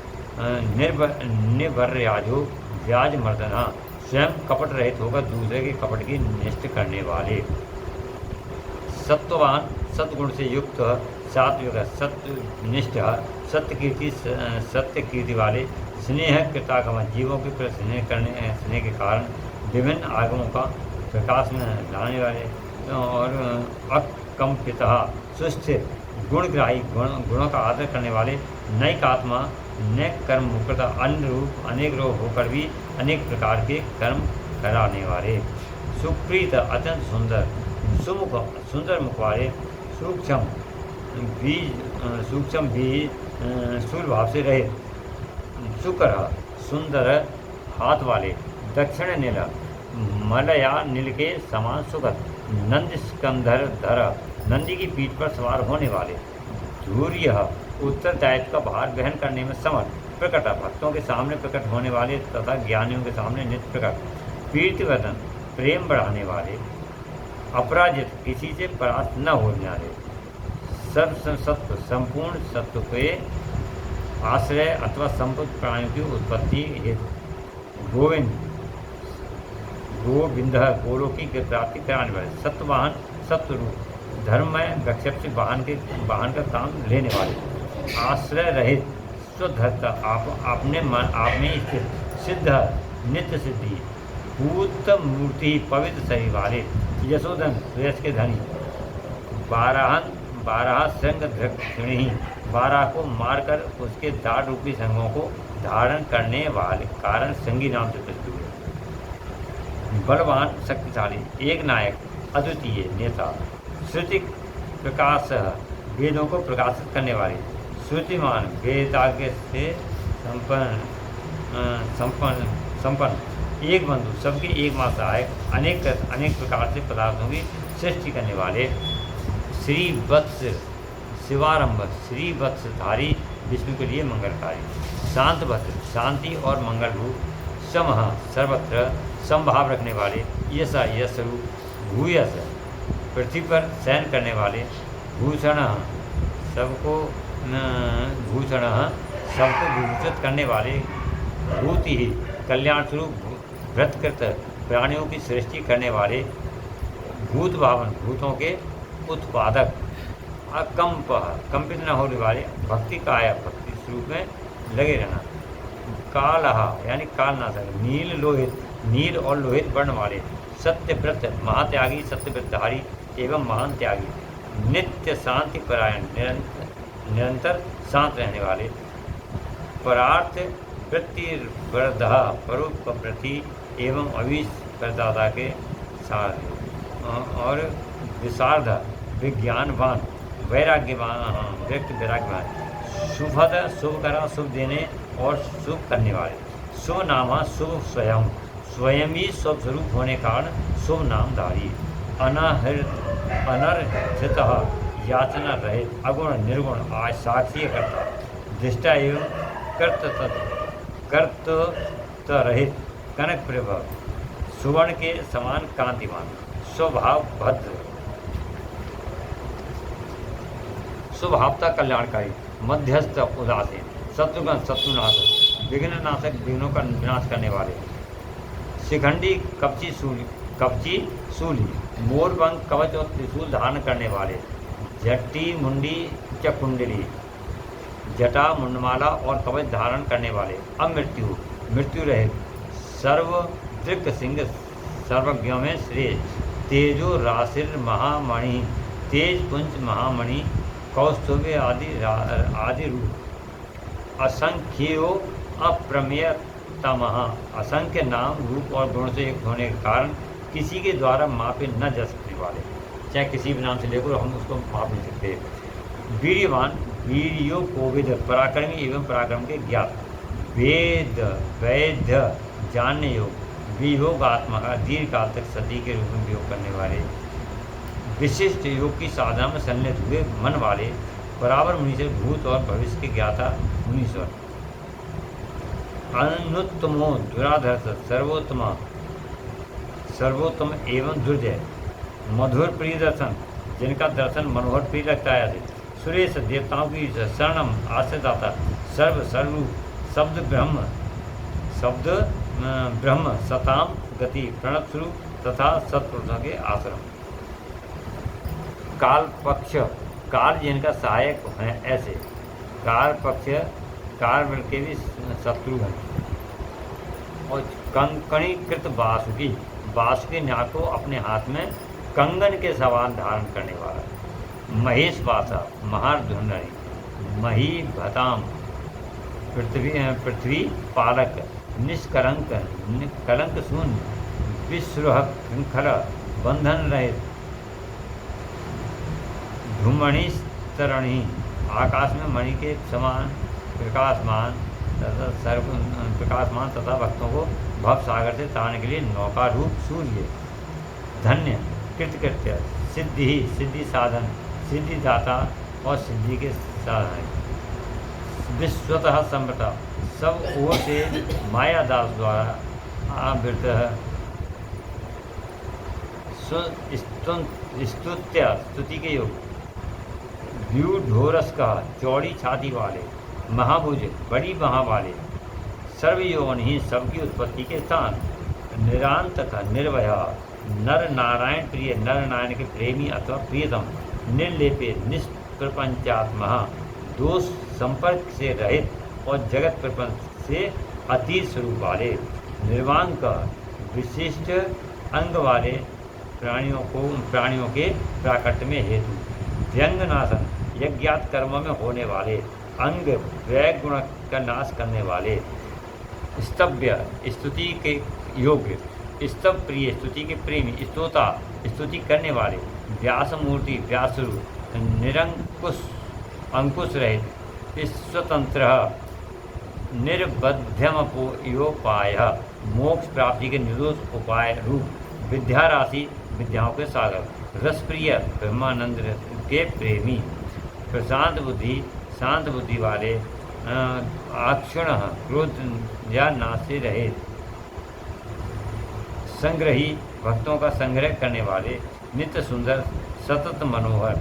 निर्भर्याजो व्याज मर्दना, स्वयं कपट रहित होकर दूसरे के कपट की निष्ठ करने वाले, सत्ववान सत्गुण से युक्त, सात्विक सत्यनिष्ठ, सत्य कीर्ति वाले, स्नेह कृतागमन जीवों के प्रति स्नेह के कारण विभिन्न आगमों का प्रकाश में लाने वाले, और अकंपिता सुस्थिर गुणग्राही गुणों का आदर करने वाले, नैक आत्मा नेक कर्म मुक्ता, अन्य रूप अनेक रोग होकर भी अनेक प्रकार के कर्म कराने वाले, सुप्रीत अत्यंत सुंदर, सुंदर मुख वाले, सूक्ष्म भी स्थूल भाव से रहे, शुक्र सुंदर हाथ वाले, दक्षिण नील मलया नील के समान सुगत, नंद स्कंधर धर नंदी की पीठ पर सवार होने वाले, धूर्य उत्तरदायित्व का भार वहन करने में समर्थ। प्रकट, भक्तों के सामने प्रकट होने वाले तथा ज्ञानियों के सामने नित्य प्रकट। कीर्तिवर्धन, प्रेम बढ़ाने वाले। अपराजित, किसी से परास्त न होने वाले। सर्व सत्व, संपूर्ण सत्व के आश्रय अथवा संपूर्ण प्राणियों की उत्पत्ति हेतु। गोविंद, गोविंद, गोलों की प्राप्ति कराने वाले। सत्यवाहन, सत्यरूप, धर्ममय वृक्षप से वाहन का काम लेने वाले। आश्रय रहित, स्वधर्ता, अपने मन आप में स्थित। सिद्ध, नित्य सिद्धि। भूत मूर्ति, पवित्र शरीर वाले। यशोधन, यश के धनी। बारहन, बारह संग धृणी, बारह को मारकर उसके दाढ़ रूपी संगों को धारण करने वाले कारण संगी नाम से प्रसिद्ध हुए। बलवान, शक्तिशाली, एक नायक, अद्वितीय नेता। श्रुति प्रकाश, वेदों को प्रकाशित करने वाले। श्रुतिमान, वेदाज्ञ से संपन्न। एक बंधु, सबके एक मात्र सहायक। अनेक प्रकार से पदार्थों की सृष्टि करने वाले। श्री वत्स, शिवारंभ, श्री वत्सधारी, विष्णु के लिए मंगलकारी। शांत भद्र, शांति और मंगल रूप। समः, सर्वत्र समभाव रखने वाले। यश, यश रूप। भूयस, पृथ्वी पर शयन करने वाले। भूषण, सबको विभूषित करने वाले। भूति, कल्याण स्वरूप, व्रतकृत, प्राणियों की सृष्टि करने वाले। भूत भावन, भूतों के उत्पादक। अकंप, कंपित न होने वाले। भक्ति काया, भक्ति स्वरूप में लगे रहना। कालह, यानी कालनाशक। नील, लोहित, नील और लोहित वर्ण वाले। सत्यव्रत, महात्यागी, सत्यव्रतधारी एवं महान त्यागी। नित्य शांति परायण, निरंतर शांत रहने वाले। परार्थ वृत्ति वरदा, परोपप्रति एवं अवीश प्रदाता के साथ। और विशारद, विज्ञानवान, वैराग्यवान, व्यक्ति वैराग्यवान। शुभद, शुभ करा, शुभ देने और शुभ करने वाले। शुभ नामा, शुभ स्वयं, स्वयं ही शुभ स्वरूप होने कारण शुभ नामधारी। अनर्थित, याचना रहित, अगुण निर्गुण, साक्षी करता। दृष्टा एवं कर्त रहित, कनक प्रभा, सुवर्ण के समान कांतिमान। स्वभाव भद्र, स्वभावता कल्याणकारी, मध्यस्थ, उदासीन। शत्रुघ्न, शत्रुनाशक, विघ्ननाशक, विघ्नों का विनाश करने वाले। शिखंडी, कपची शूली, मोरपंख, कवच और त्रिशूल धारण करने वाले। जट्टी, मुंडी, चकुंडली, जटा, मुंडमाला और कवच धारण करने वाले। अमृत्यु, मृत्यु रहित, सर्व दृक् सिंह, सर्वज्ञों में श्रेष्ठ। तेजो राशिर महामणि, तेज पुंज महामणि, कौस्तुभे आदि रूप। असंख्यो अप्रमेयतमः, असंख्य नाम, रूप और गुण से युक्त होने के कारण किसी के द्वारा मापे न जा सकने वाले। चाहे किसी भी नाम से लेकर हम उसको माप नहीं सकते। वीर्यवान, वीर्यो कोविद, पराक्रमी एवं पराक्रम के ज्ञात। वेद, वैद्य, जानने योग। वियोगात्मा, दीर्घ काल तक सती के रूप में योग करने वाले। विशिष्ट योग की साधना में संलग्न हुए मन वाले। बराबर मुनि से भूत और भविष्य के ज्ञाता मुनीश्वर। अनुत्तमो दुराधर्ष, सर्वोत्तम एवं दुर्जय। मधुर प्रिय दर्शन, जिनका दर्शन मनोहर प्रिय लगता है। सुरेश, देवताओं की शरणम, आश्रयदाता। सर्वरूप, शब्द ब्रह्म, सताम गति, प्रणव स्वरूप तथा सत्पुरुषों के आश्रम। काल पक्ष, काल जिनका सहायक है ऐसे। काल पक्ष, काल बल के भी शत्रु हैं। और कंकणीकृत वासुकी, वासुकी नाग को अपने हाथ में कंगन के समान धारण करने वाला। महेश वासा, महारधुंडरी। मही भताम, पृथ्वी पालक। निष्कलंक, कलंक शून्य। विश्वखर, बंधन रहित। धूमणि आकाश में मणि के समान प्रकाशमान तथा भक्तों को भव सागर से तारने के लिए नौका रूप सूर्य। धन्य, कृतकृत्य, सिद्धि साधन, सिद्धिदाता और सिद्धि के साधन। विश्वतः समृता, सब ओर से माया दास द्वारा आवृत स्तुत्या, स्तुति के योग, व्यूढोरस का, चौड़ी छाती वाले, महाभुज, बड़ी बाह वाले, सर्वयौवन ही, सबकी उत्पत्ति के स्थान, निरांत का, निर्भया, नर नारायण प्रिय, नर नारायण के प्रेमी अथवा प्रियतम, निर्लेपे, निष्प्रपंचात्मा, दोष संपर्क से रहित और जगत प्रपंच से अतीत स्वरूप वाले, निर्वाण का, विशिष्ट अंग वाले, प्राणियों के प्राकट्य में हेतु, व्यंगनाशन, यज्ञात कर्मों में होने वाले, अंग व्यय गुण का नाश करने वाले, स्तव्य, स्तुति के योग्य, स्तव प्रिय, स्तुति के प्रेमी, स्तोता, स्तुति करने वाले, व्यास मूर्ति, व्यासरूप, निरंकुश, अंकुश रहित, स्वतंत्र, निर्बध्यमपोयोपाय, मोक्ष प्राप्ति के निर्दोष उपाय रूप, विद्या राशि, विद्याओं के सागर, रसप्रिय, ब्रह्मानंद के प्रेमी, प्रशांत बुद्धि, शांत बुद्धि वाले, अक्षुण, क्रोध या नाश से रहे, संग्रही, भक्तों का संग्रह करने वाले, नित्य सुंदर, सतत मनोहर,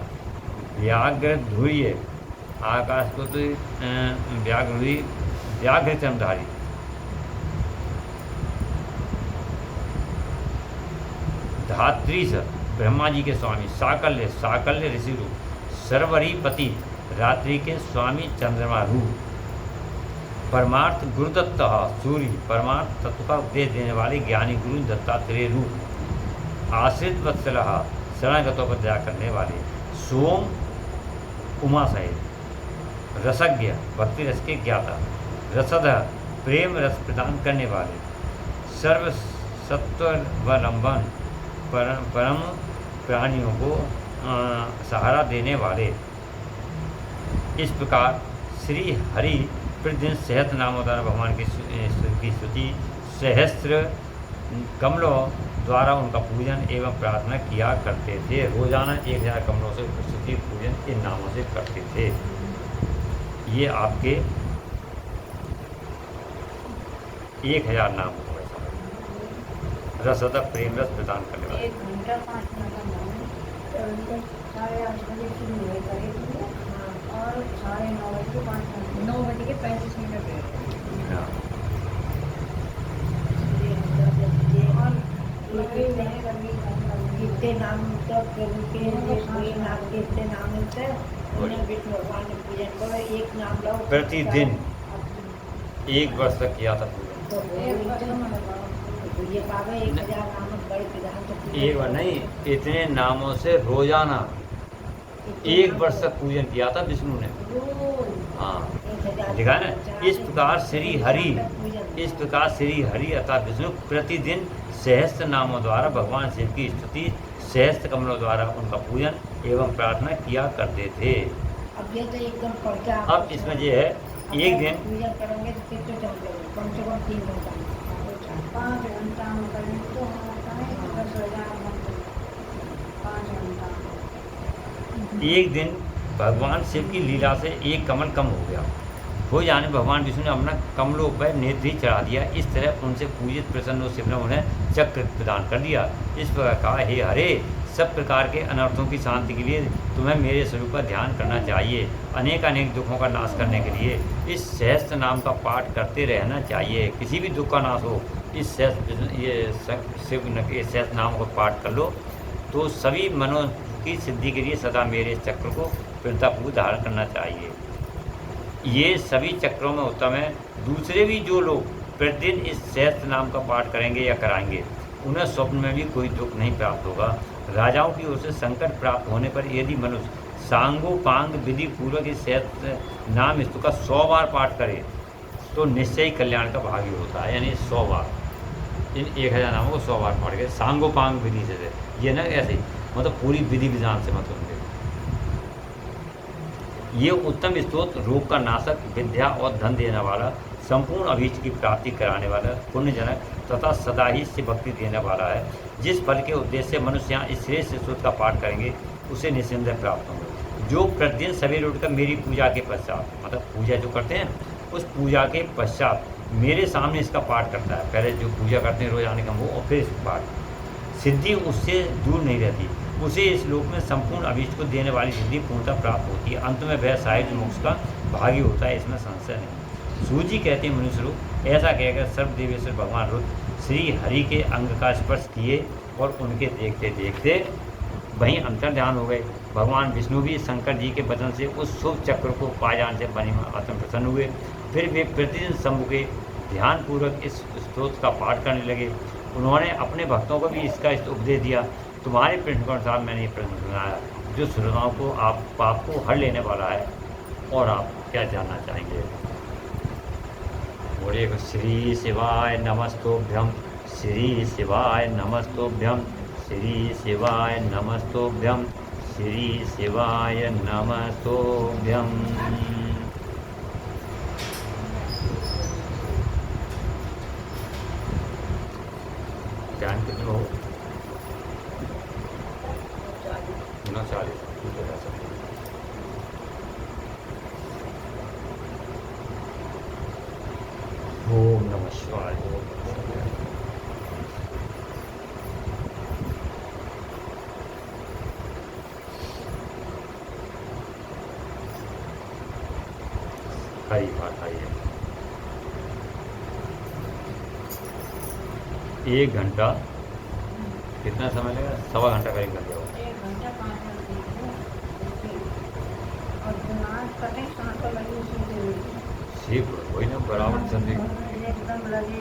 व्याघ्रधुर्य, आकाश को तो व्याघ्र चमधारी, धात्रीश, ब्रह्मा जी के स्वामी, साकल्य, साकल्य ऋषि रूप, सर्वरीपति, रात्रि के स्वामी चंद्रमा रूप, परमार्थ गुरुदत्त, सूर्य, परमार्थ तत्व का उपदेश देने वाले ज्ञानी गुरु दत्तात्रेय रूप, आश्रित वत्सल, शरणागतों पर दया करने वाले, सोम, उमा सहित, रसज्ञ, भक्ति रस के ज्ञाता, रसद, प्रेम रस प्रदान करने वाले, सर्व सत्वलंबन, परम प्राणियों को सहारा देने वाले। इस प्रकार श्री हरि प्रतिदिन सहस्त्र नामों द्वारा भगवान की स्तुति, सहस्त्र कमलों द्वारा उनका पूजन एवं प्रार्थना किया करते थे। रोजाना 1000 कमलों से स्तुति पूजन इन नामों से करते थे। ये आपके 1000 नाम हो गए। रसद प्रेम रस प्रदान करने वाले। 1 घंटा 5 मिनट का नाम है। 8:30 बजे शुरू हुए करेंगे और 9:30 बजे के 5 मिनट 9 बजे के 35 मिनट है। हाँ। कितने नाम तक के नाम कितने नाम मिलते हैं उन्हें विष्णु भगवान ने पूजन करो। एक नाम लो प्रतिदिन 1 वर्ष तक किया था पूजन। तो ये पावे 1000 नाम बड़े प्रधान तो एक बार नहीं, इतने नामों से रोजाना 1 वर्ष तक पूजन किया था विष्णु ने। हाँ, दिखा ना। इस प्रकार श्री हरि अर्थात विष्णु प्रतिदिन सहस्त्र नामों द्वारा भगवान शिव की स्तुति, सहस्त्र कमलों द्वारा उनका पूजन एवं प्रार्थना किया करते थे। अब ये तो एकदम पढ़ के अब इसमें ये है, एक दिन पूजन करेंगे तो कितने टाइम लगेगा? कम से कम 3 घंटा 5 घंटा में करेंगे तो होता है 10,000 5 घंटा। एक दिन भगवान शिव की लीला से एक कमल कम हो गया। हो जाने भगवान विष्णु ने अपना कमलों पर नेत्र ही चढ़ा दिया। इस तरह उनसे पूजित प्रसन्न शिव ने उन्हें चक्र प्रदान कर दिया। इस प्रकार कहा, हे हरे, सब प्रकार के अनर्थों की शांति के लिए तुम्हें मेरे स्वरूप का ध्यान करना चाहिए। अनेक अनेक दुखों का नाश करने के लिए इस सहस्त्र नाम का पाठ करते रहना चाहिए। किसी भी दुख का नाश हो, इस सहस्त्र नाम को पाठ कर लो तो सभी मनों की सिद्धि के लिए सदा मेरे इस चक्र को पूर्णतापूर्वक धारण करना चाहिए। ये सभी चक्रों में उत्तम है। दूसरे भी जो लोग प्रतिदिन इस सहस्त्र नाम का पाठ करेंगे या कराएंगे, उन्हें स्वप्न में भी कोई दुख नहीं प्राप्त होगा। राजाओं की ओर से संकट प्राप्त होने पर यदि मनुष्य सांगोपांग विधि पूर्वक इस सहस्त्र नाम स्तु का 100 बार पाठ करे तो निश्चय ही कल्याण का भागी होता है। यानी 100 बार, इन 1000 नामों को 100 बार पढ़ के सांगोपांग विधि से, ये ना ऐसे मतलब पूरी विधि विधान से मतलब ये उत्तम स्तोत्र रोग का नाशक, विद्या और धन देने वाला, संपूर्ण अभीष्ट की प्राप्ति कराने वाला, पुण्यजनक तथा सदा ही से भक्ति देने वाला है। जिस फल के उद्देश्य से मनुष्य यहाँ इस श्रेष्ठ स्तोत्र का पाठ करेंगे उसे निस्संदेह प्राप्त होंगे। जो प्रतिदिन सवेरे उठकर मेरी पूजा के पश्चात, मतलब पूजा जो करते हैं उस पूजा के पश्चात मेरे सामने इसका पाठ करता है। पहले जो पूजा करते हैं रोजाना का वो, और फिर इसका पाठ, सिद्धि उससे दूर नहीं रहती। उसे इस लोक में संपूर्ण अभीष्ट को देने वाली सिद्धि पूर्णतः प्राप्त होती है। अंत में वह साहित्य मोक्ष का भागी होता है, इसमें संशय नहीं। सूजी कहते हैं मनुष्य रूप। ऐसा कहकर सर्वदेवेश्वर भगवान रुद्र श्री हरि के अंग का स्पर्श किए और उनके देखते देखते वहीं अंतर ध्यान हो गए। भगवान विष्णु भी शंकर जी के वचन से उस शुभ चक्र को पा जाने से बनी अत्यंत प्रसन्न हुए। फिर वे प्रतिदिन शंभु के ध्यानपूर्वक इस स्तोत्र का पाठ करने लगे। उन्होंने अपने भक्तों को भी इसका उपदेश दिया। तुम्हारे प्रश्न के अनुसार मैंने ये प्रश्न सुनाया जो श्रोताओं को आप पाप को हर लेने वाला है। और आप क्या जानना चाहेंगे? बोलिए श्री शिवाय नमस्तोभ्यम, श्री शिवाय नमस्तोभ्यम, श्री शिवाय नमस्तोभ्यम, श्री शिवाय नमस्तोभ्यम। ध्यान कितने हो? 39। ओम नमः शिवाय। हरी बात आइए। 1 घंटा कितना समय लगेगा? 1.25 घंटा करीब लग जाएगा। 1 घंटा 5 मिनट दीजिए और दिमाग कटे सांस तो लगी उसी ठीक वही ना, बराबर चल एकदम लगे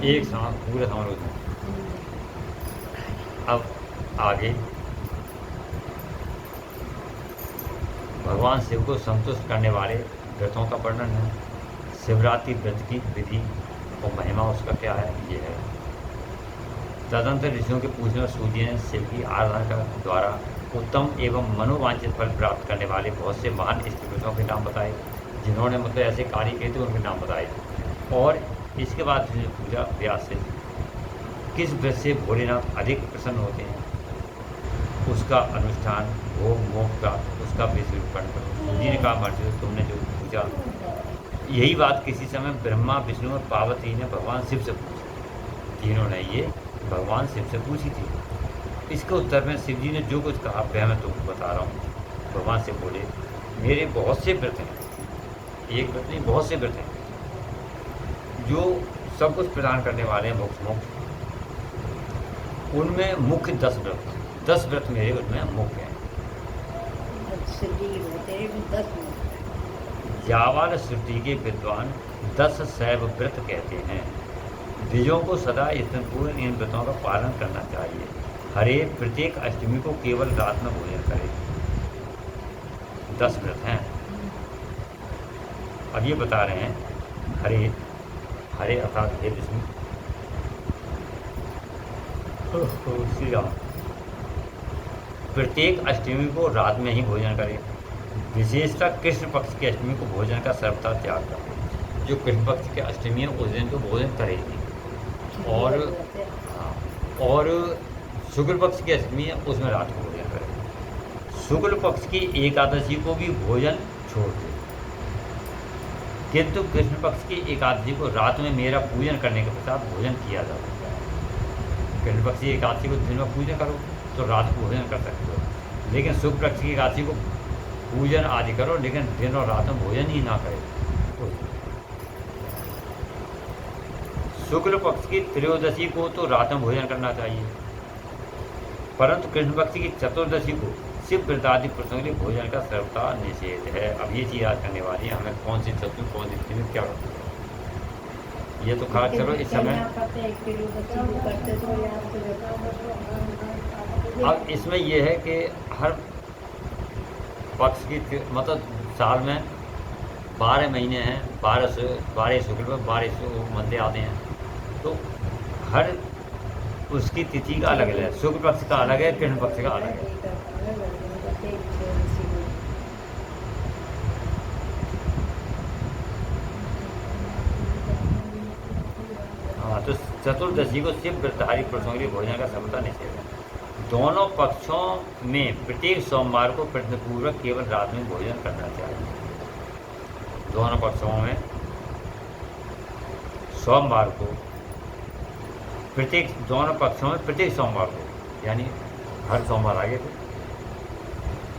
एक सांस पूरा सांस उसमें। अब आगे भगवान शिव को संतुष्ट करने वाले व्रतों का वर्णन है। शिवरात्रि व्रत की विधि और महिमा उसका क्या है, ये है। तदंतर ऋषियों के पूछने और सूजी ने शिव की आराधना का द्वारा उत्तम एवं मनोवांछित फल प्राप्त करने वाले बहुत से महान स्त्रीपुरुषों के नाम बताए, जिन्होंने मतलब ऐसे कार्य किए थे, उनके नाम बताए। और इसके बाद पूजा व्यास से किस व्रत से भोलेनाथ अधिक प्रसन्न होते हैं, उसका अनुष्ठान, भोग, मोक्ष का, उसका विश्लेषण करो। सूजी ने कहा, महर्षि तुमने जो पूछा, यही बात किसी समय ब्रह्मा, विष्णु और पार्वती ने भगवान शिव से पूछी। तीनों ने ये भगवान शिव से पूछी थी। इसके उत्तर में शिव जी ने जो कुछ कहा वह मैं तुमको बता रहा हूँ। भगवान से बोले, मेरे बहुत से व्रत हैं, एक व्रत नहीं बहुत से व्रत हैं जो सब कुछ प्रदान करने वाले हैं, मोक्ष। उनमें मुख्य 10 व्रत, 10 व्रत मेरे उनमें मुख्य हैं। जावाल श्रुति के विद्वान 10 शैव व्रत कहते हैं। द्विजों को सदा पूर्ण इन व्रतों का पालन करना चाहिए। हरे प्रत्येक अष्टमी को केवल रात में भोजन करें। 10 व्रत हैं। अब ये बता रहे हैं, हरे अर्थात हे विष्णु, श्री राम, प्रत्येक अष्टमी को रात में ही भोजन करें। विशेषतः कृष्ण पक्ष की अष्टमी को भोजन का सर्वथा त्याग करें। जो कृष्ण पक्ष की अष्टमी है उस दिन तो भोजन करेगी। और शुक्ल पक्ष की अष्टमी है उसमें रात को भोजन करें। शुक्ल पक्ष की एकादशी को भी भोजन छोड़ दें, किंतु कृष्ण पक्ष की एकादशी को रात में मेरा पूजन करने के पश्चात भोजन किया जा सकता है। कृष्ण पक्ष की एकादशी को दिन में पूजन करो तो रात को भोजन कर सकते हो, लेकिन शुक्ल पक्ष की एकादशी को पूजन आदि करो, लेकिन दिन और रात में भोजन ही ना करें। शुक्ल पक्ष की त्रयोदशी को तो रात में भोजन करना चाहिए, परंतु कृष्ण पक्ष की चतुर्दशी को शिव व्रतादि पुरुषों के लिए भोजन का सर्वथा निषेध है। अब ये चीज याद करने वाली है हमें, कौन सी चतुर्थ कौन सी त्रिविध क्या करते हैं ये तो खास चलो इस समय। अब इसमें यह है कि हर पक्ष की मतलब साल में 12 महीने हैं, 12 शुक्ल में 12 मध्य आते हैं, तो हर उसकी तिथि का अलग है। शुक्ल पक्ष का अलग है, कृष्ण पक्ष का अलग है। हाँ, तो चतुर्दशी को शिव व्रतधारी पुरुषों के लिए भोजन का सर्वथा निषेध है। दोनों पक्षों में प्रत्येक सोमवार को प्रयत्नपूर्वक केवल रात में भोजन करना चाहिए। दोनों पक्षों में सोमवार को दोनों पक्षों में प्रत्येक सोमवार को, यानी हर सोमवार आगे थे,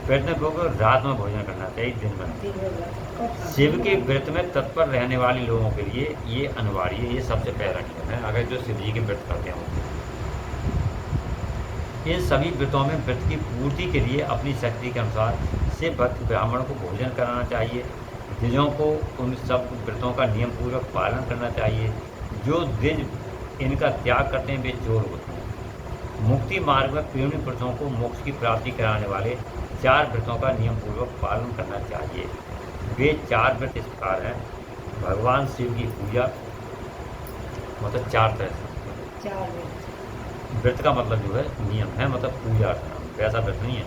प्रयत्नपूर्वक रात में भोजन करना चाहिए, दिन में। शिव के व्रत में तत्पर रहने वाले लोगों के लिए ये अनिवार्य है, ये सबसे पहला नियम है। अगर जो शिव जी के व्रत करते हैं इन सभी व्रतों में व्रत की पूर्ति के लिए अपनी शक्ति के अनुसार से भक्त ब्राह्मण को भोजन कराना चाहिए। द्विजों को उन सब व्रतों का नियम पूर्वक पालन करना चाहिए। जो द्विज इनका त्याग करते हैं वे चोर होते हैं। मुक्ति मार्ग में प्रेमी पुरुषों को मोक्ष की प्राप्ति कराने वाले 4 व्रतों का नियम पूर्वक पालन करना चाहिए। वे 4 व्रत इस प्रकार हैं। भगवान शिव की पूजा, मतलब 4 तरह से। 4 व्रत का मतलब जो है नियम है, मतलब पूजा अर्चना, वैसा व्रत नहीं है।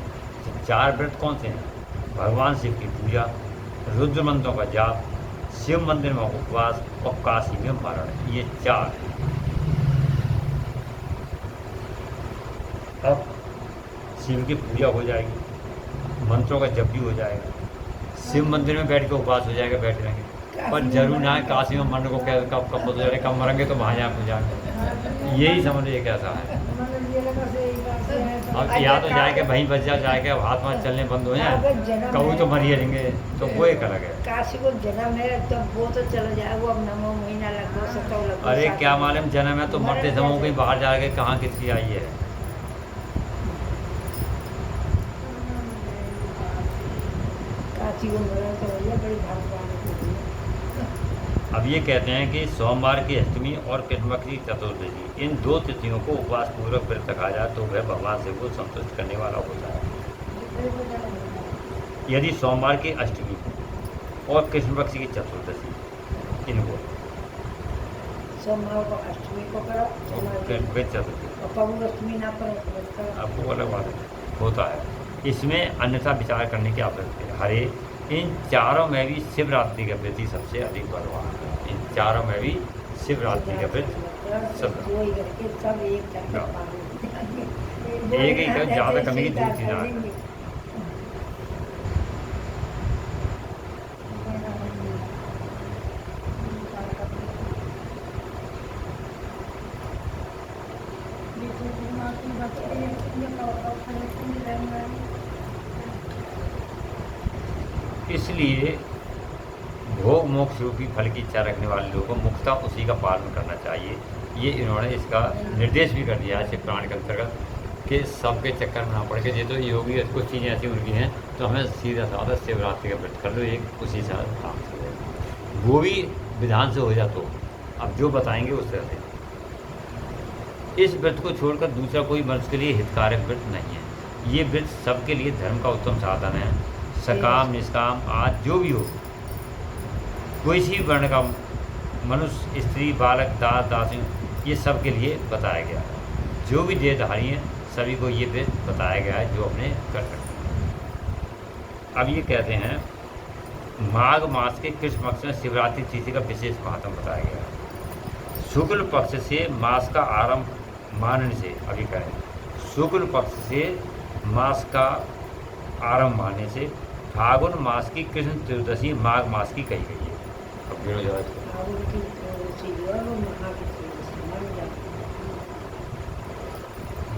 4 व्रत कौन से हैं? भगवान शिव की पूजा, रुद्र मंत्रों का जाप, शिव मंदिर में उपवास और काशी में मरण, ये 4। अब शिव की पूजा हो जाएगी, मंत्रों का जप भी हो जाएगा, शिव मंदिर में बैठ के उपवास हो जाएगा, बैठे रहेंगे। पर जरूर ना है काशी में मरने को कब हो जाए, कब मरेंगे तो वहाँ जाए पूजा, यही समझिए कैसा है। अब या तो जाएगा वहीं बच जाएगा, हाथ वाथ चलने बंद हो जाए, कभी तो मरिए रहेंगे, तो वो एक अलग है। काशी को जन्म है तो वो तो चला जाए, वो अब 9 महीना लग गया, 7 लग गया। अरे क्या मालूम जन्म है तो मरते समय कहीं बाहर जाएगा, कहाँ किसकी आई है। काशी को मरण तो भैया बड़ी भागवान। अब ये कहते हैं कि सोमवार की अष्टमी और कृष्णपक्ष की चतुर्दशी, इन 2 तिथियों को उपवास पूर्वक व्रत रखा जाए तो वह भगवान शिव को संतुष्ट करने वाला होता है। यदि सोमवार की अष्टमी और कृष्णपक्ष की चतुर्दशी, इनको सोमवार को अष्टमी को करो, चतुर्थी और पबू अष्टमी ना करो, अब वो अलग बात होता है। इसमें अन्यथा विचार करने की आवश्यकता है। हरे इन 4 में भी शिवरात्रि का व्रत ही सबसे अधिक बलवान है। इन 4 में भी शिवरात्रि का व्रत सब एक ही कर, ज़्यादा कमी की दूर चीज़ है। इसलिए भोग मोक्ष रूपी फल की इच्छा रखने वाले लोगों को मुक्तः उसी का पालन करना चाहिए। ये इन्होंने इसका निर्देश भी कर दिया है शिव पुराण के अंतर्गत कि सबके चक्कर में ना पड़ के, ये तो योगी कुछ चीज़ें ऐसी उनकी हैं तो हमें सीधा साधा शिवरात्रि का व्रत कर लो, एक उसी से काम से वो भी विधान से हो जाए तो अब जो बताएंगे उस तरह से। इस व्रत को छोड़कर दूसरा कोई मनुष्य के लिए हितकारक व्रत नहीं है। ये व्रत सबके लिए धर्म का उत्तम साधन है। सकाम निष्काम आज जो भी हो, कोई सी वर्ण का मनुष्य, स्त्री, बालक, दास, दासी, ये सब के लिए बताया गया है। जो भी देहधारी हैं सभी को ये व्रत बताया गया है जो अपने कर सकते हैं। अब ये कहते हैं माघ मास के कृष्ण पक्ष में शिवरात्रि तिथि का विशेष महत्व बताया गया है। शुक्ल पक्ष से मास का आरंभ मानने से, अभी कहें शुक्ल पक्ष से मास का आरंभ मानने से फागुन मास की कृष्ण त्रयोदशी माघ मास की कही गई है। अब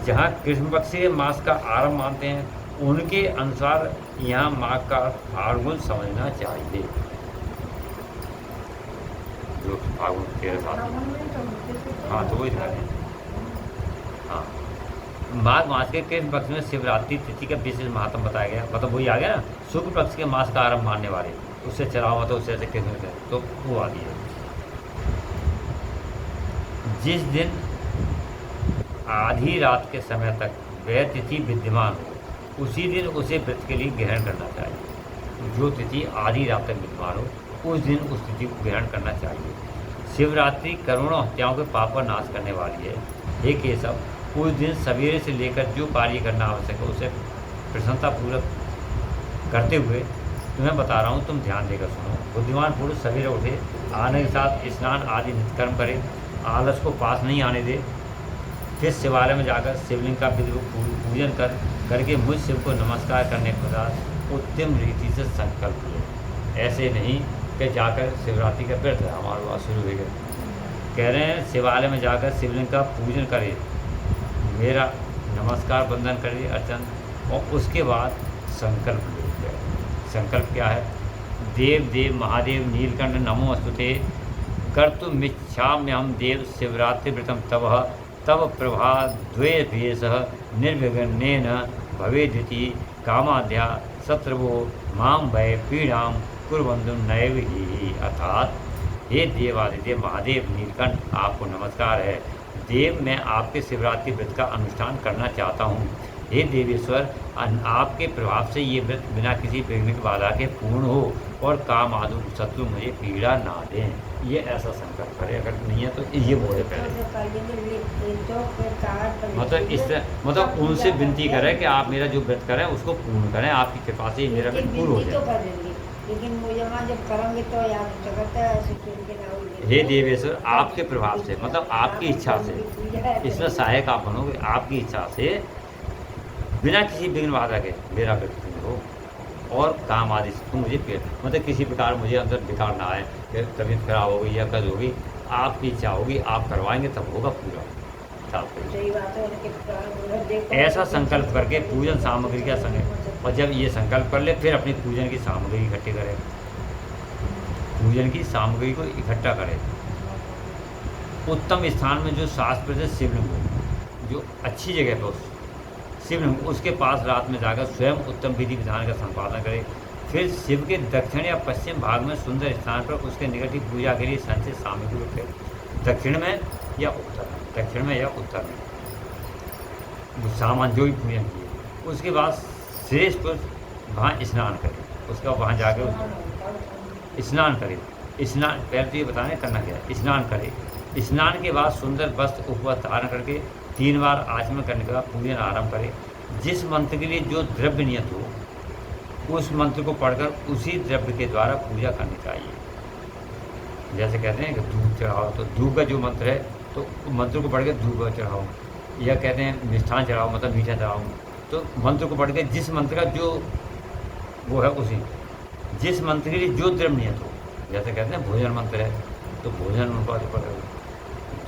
जहाँ कृष्ण पक्ष से मास का आरंभ मानते हैं उनके अनुसार यहाँ माघ का फागुन समझना चाहिए, जो फागुन 13 साल। हाँ तो वही दिखा दें। हाँ, माघ मास के कृष्ण पक्ष में शिवरात्रि तिथि का विशेष महत्व बताया गया, मतलब वही आ गया ना, शुक्ल पक्ष के मास का आरंभ मानने वाले उससे चला हुआ तो उससे ऐसे कृष्ण से तो वो आदि है। जिस दिन आधी रात के समय तक वह तिथि विद्यमान हो उसी दिन उसे व्रत के लिए ग्रहण करना चाहिए। जो तिथि आधी रात तक विद्यमान हो उस दिन उस तिथि को ग्रहण करना चाहिए। शिवरात्रि करोड़ों हत्याओं के पाप का नाश करने वाली है। हे केशव, उस दिन सवेरे से लेकर जो कार्य करना आवश्यक है उसे प्रसन्नतापूर्वक करते हुए तुम्हें बता रहा हूँ, तुम ध्यान देकर सुनो। बुद्धिमान पुरुष सवेरे उठे, आने के साथ स्नान आदि नित्य कर्म करे, आलस को पास नहीं आने दे, फिर शिवालय में जाकर शिवलिंग का विधिवत पूजन करके मुझ शिव को नमस्कार करने के बाद उत्तम रीति से संकल्प ले। ऐसे नहीं कि जाकर शिवरात्रि का व्रत है हमारा बात शुरू हो गया। कह रहे हैं शिवालय में जाकर शिवलिंग का पूजन करें, मेरा नमस्कार वंदन करें अर्चन, और उसके बाद संकल्प ले। संकल्प क्या है? देव देव महादेव नीलकंठ नमो अस्तुते कर्तुमिच्छाम्यहं देव शिवरात्रि व्रतं तव प्रभा द्वे भेषः निर्विघ्नेन भवेदिति कामाद्या शत्रवो मां वै पीड़ां कुर्वन्तु नैव हि। अर्थात हे देवादिदेव महादेव नीलकंठ, आपको नमस्कार है। देव, मैं आपके शिवरात्रि व्रत का अनुष्ठान करना चाहता हूँ। हे देवेश्वर, आपके प्रभाव से ये व्रत बिना किसी विघ्न की बाधा के पूर्ण हो और काम आदि शत्रु मुझे पीड़ा ना दें। ये ऐसा संकल्प करे, अगर नहीं है तो ये बोले पहले। मतलब उनसे विनती करें कि आप मेरा जो व्रत करें उसको पूर्ण करें, आपकी कृपा से मेरा व्रत पूर्ण हो जाए। लेकिन वो जब करेंगे तो याद जगत है। हे देवेश्वर, आपके प्रभाव से, मतलब आपकी इच्छा से, इसमें सहायक आप बनोगे। आपकी इच्छा से बिना किसी विघ्न बाधा के मेरा व्रत पूर्ण हो और काम आदि से तुम मुझे मतलब किसी प्रकार मुझे अंदर विकार ना आए कि तबीयत खराब हो गई या कद होगी। आपकी इच्छा होगी, आप करवाएंगे तब होगा पूरा। सही बात है। ऐसा संकल्प करके पूजन सामग्री का संकल्प, और जब ये संकल्प कर ले फिर अपनी पूजन की सामग्री इकट्ठी करें। पूजन की सामग्री को इकट्ठा करें। उत्तम स्थान में जो शास्त्र से शिवलिंग हो, जो अच्छी जगह पर शिवलिंग, उसके पास रात में जाकर स्वयं उत्तम विधि विधान का संपादन करें। फिर शिव के दक्षिण या पश्चिम भाग में सुंदर स्थान पर उसके निकट ही पूजा के लिए संचित सामग्री रखें। दक्षिण में या उत्तर में, दक्षिण में या उत्तर में सामान जो भी पूजन किए, उसके बाद श्रेष्ठ पुरुष वहाँ स्नान करें। उसका वहाँ जाकर स्नान करें। स्नान पहले तो ये बताने करना क्या है। स्नान करें। स्नान के बाद सुंदर वस्त्र उपवास धारण करके 3 बार आचमन करने के बाद पूजन आरंभ करें। जिस मंत्र के लिए जो द्रव्य नियत हो उस मंत्र को पढ़कर उसी द्रव्य के द्वारा पूजा करनी चाहिए। जैसे कहते हैं कि दूध चढ़ाओ, तो दूध का जो मंत्र है तो मंत्र को पढ़ के दूध चढ़ाओ, या कहते हैं मिष्ठान चढ़ाओ मतलब मीठा चढ़ाओ, तो मंत्र को पढ़ के जिस मंत्र का जो वो है उसी, जिस मंत्र के लिए जो द्रव्य नियत हो। जैसे कहते हैं भोजन मंत्र है तो भोजन उनका जो पढ़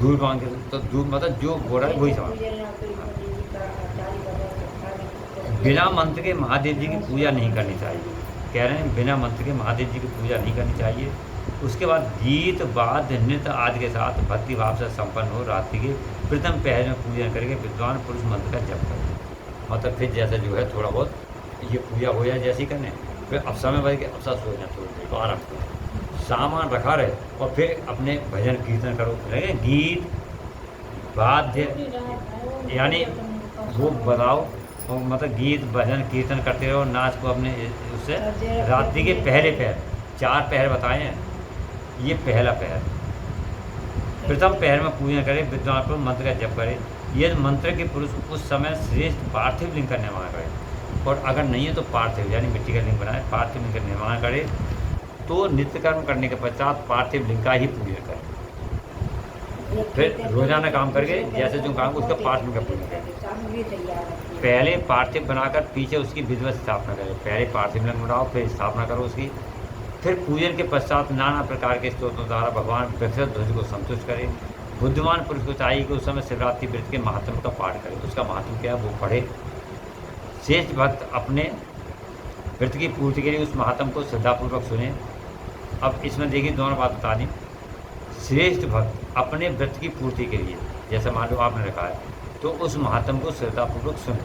दूध मांग के तो दूध मतलब जो बोल रहा है वही सवाल। बिना मंत्र के महादेव जी की पूजा नहीं करनी चाहिए। कह रहे हैं बिना मंत्र के महादेव जी की पूजा नहीं करनी चाहिए। उसके बाद गीत वाद्य नृत्य आदि के साथ भक्ति भाव से संपन्न हो रात्रि के प्रथम पहर में पूजन करके विद्वान पुरुष मंत्र का जप करें। मतलब फिर जैसे जो है थोड़ा बहुत ये पूजा हो जाए जैसी करने, फिर अब समय बढ़ के अब सब सो जाए, थोड़ी देर तो आराम करो, सामान रखा रहे और फिर अपने भजन कीर्तन करो। लगे गीत वाद्य यानी वो बताओ, और मतलब गीत भजन कीर्तन करते रहो, नाच को अपने उससे रात्रि के पहले पहर 4 पहर बताए हैं, ये पहला पहर। प्रथम पहर में पूजन करें, विद्वान पुरुष मंत्र का जप करें। यदि मंत्र के पुरुष उस समय श्रेष्ठ पार्थिव लिंग का निर्माण करें, और अगर नहीं है तो पार्थिव यानी मिट्टी का लिंग बनाए, पार्थिव लिंग का निर्माण करें। तो नित्य कर्म करने के पश्चात पार्थिव लिंग का ही पूजन करें। फिर रोजाना काम करके जैसे जो काम उसका पार्थिव का पूजन करें। पहले पार्थिव बनाकर पीछे उसकी विधिवत स्थापना करें। पहले पार्थिव लिंग बनाओ, फिर स्थापना करो उसकी। फिर पूजन के पश्चात नाना प्रकार के स्तोत्रों द्वारा भगवान व्यक्तिगत ध्वज को संतुष्ट करें। बुद्धिमान पुरुष को चाहिए कि उस समय शिवरात्रि व्रत के महात्म का पाठ करें। उसका महात्म क्या है वो पढ़े। शेष भक्त अपने व्रत की पूर्ति के लिए उस महात्म को श्रद्धापूर्वक सुने। अब इसमें देखिए दोनों बात बता दी। श्रेष्ठ भक्त अपने व्रत की पूर्ति के लिए, जैसे मान लो आपने रखा है, तो उस महात्म को श्रद्धापूर्वक सुने।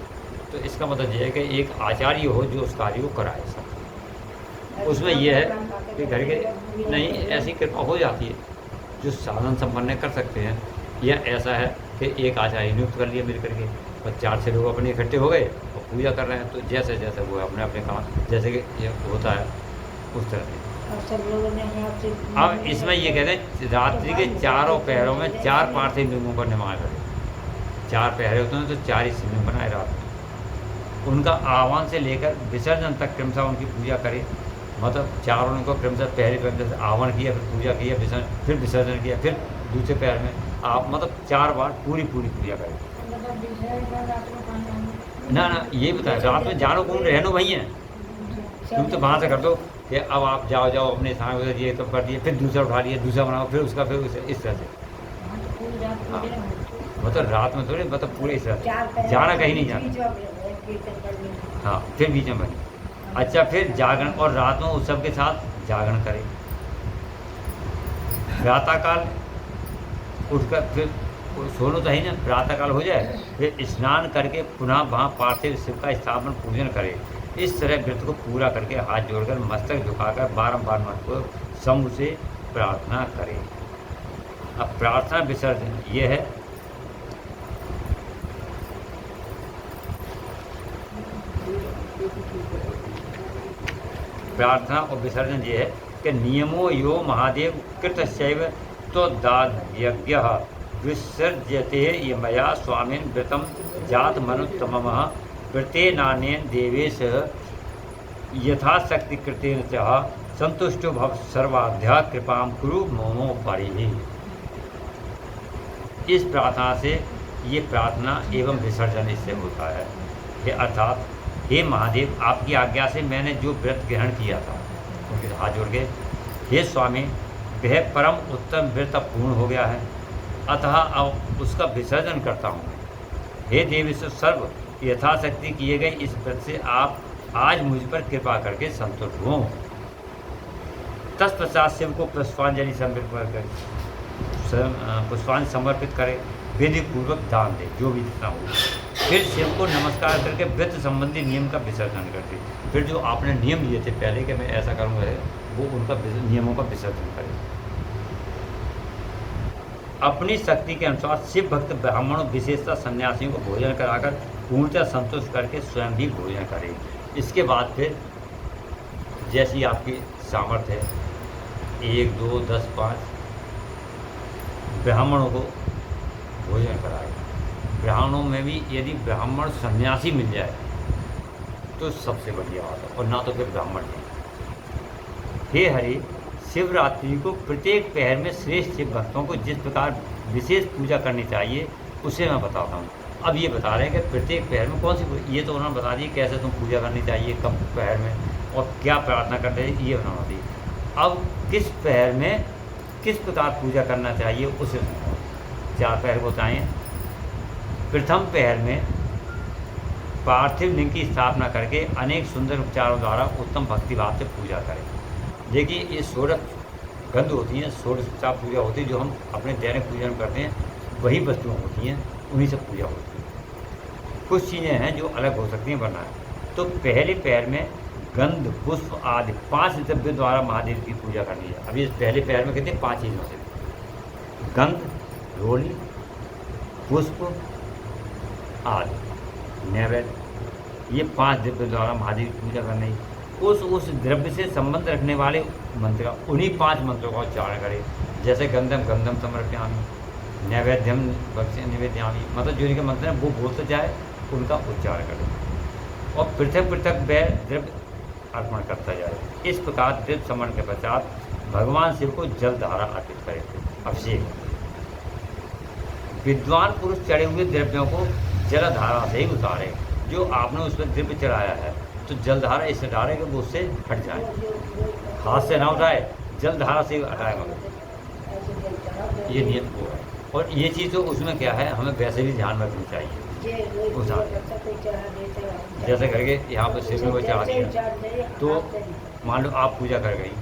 तो इसका मतलब यह है कि एक आचार्य हो जो उस कार्य को कराए। सब उसमें यह है कि घर के नहीं ऐसी कृपा हो जाती है जो साधन संपन्न कर सकते हैं, या ऐसा है कि एक आचार्य नियुक्त कर लिया मिल करके और 4 से लोग अपने इकट्ठे हो गए और पूजा कर रहे हैं। तो जैसे जैसे वो अपने अपने काम जैसे कि ये होता है उस तरह से। अब इसमें ये कहते हैं रात्रि के 4 पहरों में 4 पार्थिव लिंगों का निर्माण करें। 4 पहरे होते हैं तो 4 ही शिवलिंग बनाए रात में। उनका आह्वान से लेकर विसर्जन तक क्रमशः उनकी पूजा करें। मतलब 4 उनको क्रमशः पहले क्रम से आह्वान किया, फिर पूजा किया, फिर विसर्जन किया, फिर दूसरे पैर में आप मतलब 4 बार पूरी पूजा करें। विसर्जन रात को खाना है। ना ना ये बताएं, रात में जानो कौन रहनो वही है, तुम तो वहाँ से कर दो कि अब आप जाओ जाओ अपने स्थान उधर ये तो कर दिए, फिर दूसरा उठा लिया, दूसरा बनाओ, फिर उसका फिर इस तरह से। हाँ, तो पूरी रात पूरे हैं। मतलब रात में थोड़ी, मतलब पूरे इस तरह चार से पहर जाना कहीं नहीं जाना। बीच में कीर्तन करनी है। हाँ, फिर बीच में बनी। अच्छा, फिर जागरण, और रात में उत्सव के साथ जागरण करें। प्रातःकाल उठकर फिर सोनो तो है ना, प्रातःकाल हो जाए, फिर स्नान करके पुनः वहाँ पार्थिव शिव का स्थापन पूजन करें। इस तरह व्रत को पूरा करके हाथ जोड़कर मस्तक झुकाकर बारंबार मन को समूह से प्रार्थना करें। अब प्रार्थना विसर्जन ये है, प्रार्थना और विसर्जन ये है कि नियमो यो महादेव कृतशैव तो दाद्यज्ञ विसर्जते ये मया स्वामिन व्रतम जात मनुत्तम व्रते नानेन देवेश यथाशक्ति कृतेन च संतुष्टो भव सर्वाध्या कृपाम कुरु मोमो परि। इस प्रार्थना से, ये प्रार्थना एवं विसर्जन इससे होता है कि अर्थात हे महादेव, आपकी आज्ञा से मैंने जो व्रत ग्रहण किया था, उनके हाथ जोड़ के, हे स्वामी, वह परम उत्तम व्रत अब पूर्ण हो गया है, अतः अब उसका विसर्जन करता हूँ। हे देवेश्वर, सर्व यथाशक्ति किए गए इस व्रत से आप आज मुझ पर कृपा करके संतुष्ट हों। तत्पश्चात शिव को पुष्पांजलि समर्पित करें, विधि पूर्वक दान दे, जो भी जितना हो। फिर शिव को नमस्कार करके व्रत संबंधी नियम का विसर्जन करते। फिर जो आपने नियम लिए थे पहले कि मैं ऐसा करूँगा, वो उनका नियमों का विसर्जन करें। अपनी शक्ति के अनुसार शिव भक्त ब्राह्मणों, विशेषतः सन्यासियों को भोजन कराकर पूर्णतः संतुष्ट करके स्वयं भी भोजन करें। इसके बाद फिर जैसी आपकी सामर्थ्य है, 1, 2, 10, 5 ब्राह्मणों को भोजन कराए। ब्राह्मणों में भी यदि ब्राह्मण सन्यासी मिल जाए तो सबसे बढ़िया बात है, और ना तो फिर ब्राह्मण नहीं। हे हरि, शिवरात्रि को प्रत्येक पहर में श्रेष्ठ शिव भक्तों को जिस प्रकार विशेष पूजा करनी चाहिए उसे मैं बताता हूँ। अब ये बता रहे हैं कि प्रत्येक पहर में कौन सी, ये तो उन्होंने बता दी कैसे तुम पूजा करनी चाहिए, कब पहर में और क्या प्रार्थना करते हैं, ये उन्होंने दी। अब किस पहर में किस प्रकार पूजा करना चाहिए उसे सुनो। 4 पहर बताएँ। प्रथम पहर में पार्थिव लिंग की स्थापना करके अनेक सुंदर उपचारों द्वारा उत्तम भक्तिभाव से पूजा करें। देखिए, ये 16 गंध होती हैं, 16 उपचार पूजा होती है, जो हम अपने दैनिक पूजन करते हैं, वही वस्तुएं होती हैं, उन्हीं से पूजा होती है। कुछ चीज़ें हैं जो अलग हो सकती हैं वरना है। तो पहले पैर में गंध, पुष्प आदि 5 द्रव्य द्वारा महादेव की पूजा करनी है। अभी इस पहले पैर में कहते हैं 5 चीज़ों से, गंध, रोली, पुष्प आदि, नैवेद्य, ये 5 द्रव्य द्वारा महादेव की पूजा करनी है। उस द्रव्य से संबंध रखने वाले मंत्र, उन्हीं 5 मंत्रों का उच्चारण करें। जैसे गंधम गंधम समर्पयामि, नैवेद्यम भक्ष्य निवेद्यामि, मतलब जो इनके मंत्र हैं वो बोलते जाए, उनका उच्चारण करें और पृथक पृथक वह द्रव्य अर्पण करता जाए। इस प्रकार द्रव्य समर्पण के पश्चात भगवान शिव को जल धारा अर्पित करें, अभिषेक। विद्वान पुरुष चढ़े हुए द्रव्यों को जल धारा से ही उतारें। जो आपने उस पर द्रव्य चढ़ाया है तो जलधारा इससे डालें कि वो उससे हट जाए, हाथ से ना उठाए, जलधारा से हटाए, मगर ये नियम वो है। और ये चीज़ तो उसमें क्या है, हमें वैसे भी ध्यान रखनी चाहिए। जैसे करके यहाँ पर सिर में वो चढ़ा दिया, तो मान लो आप पूजा कर गई,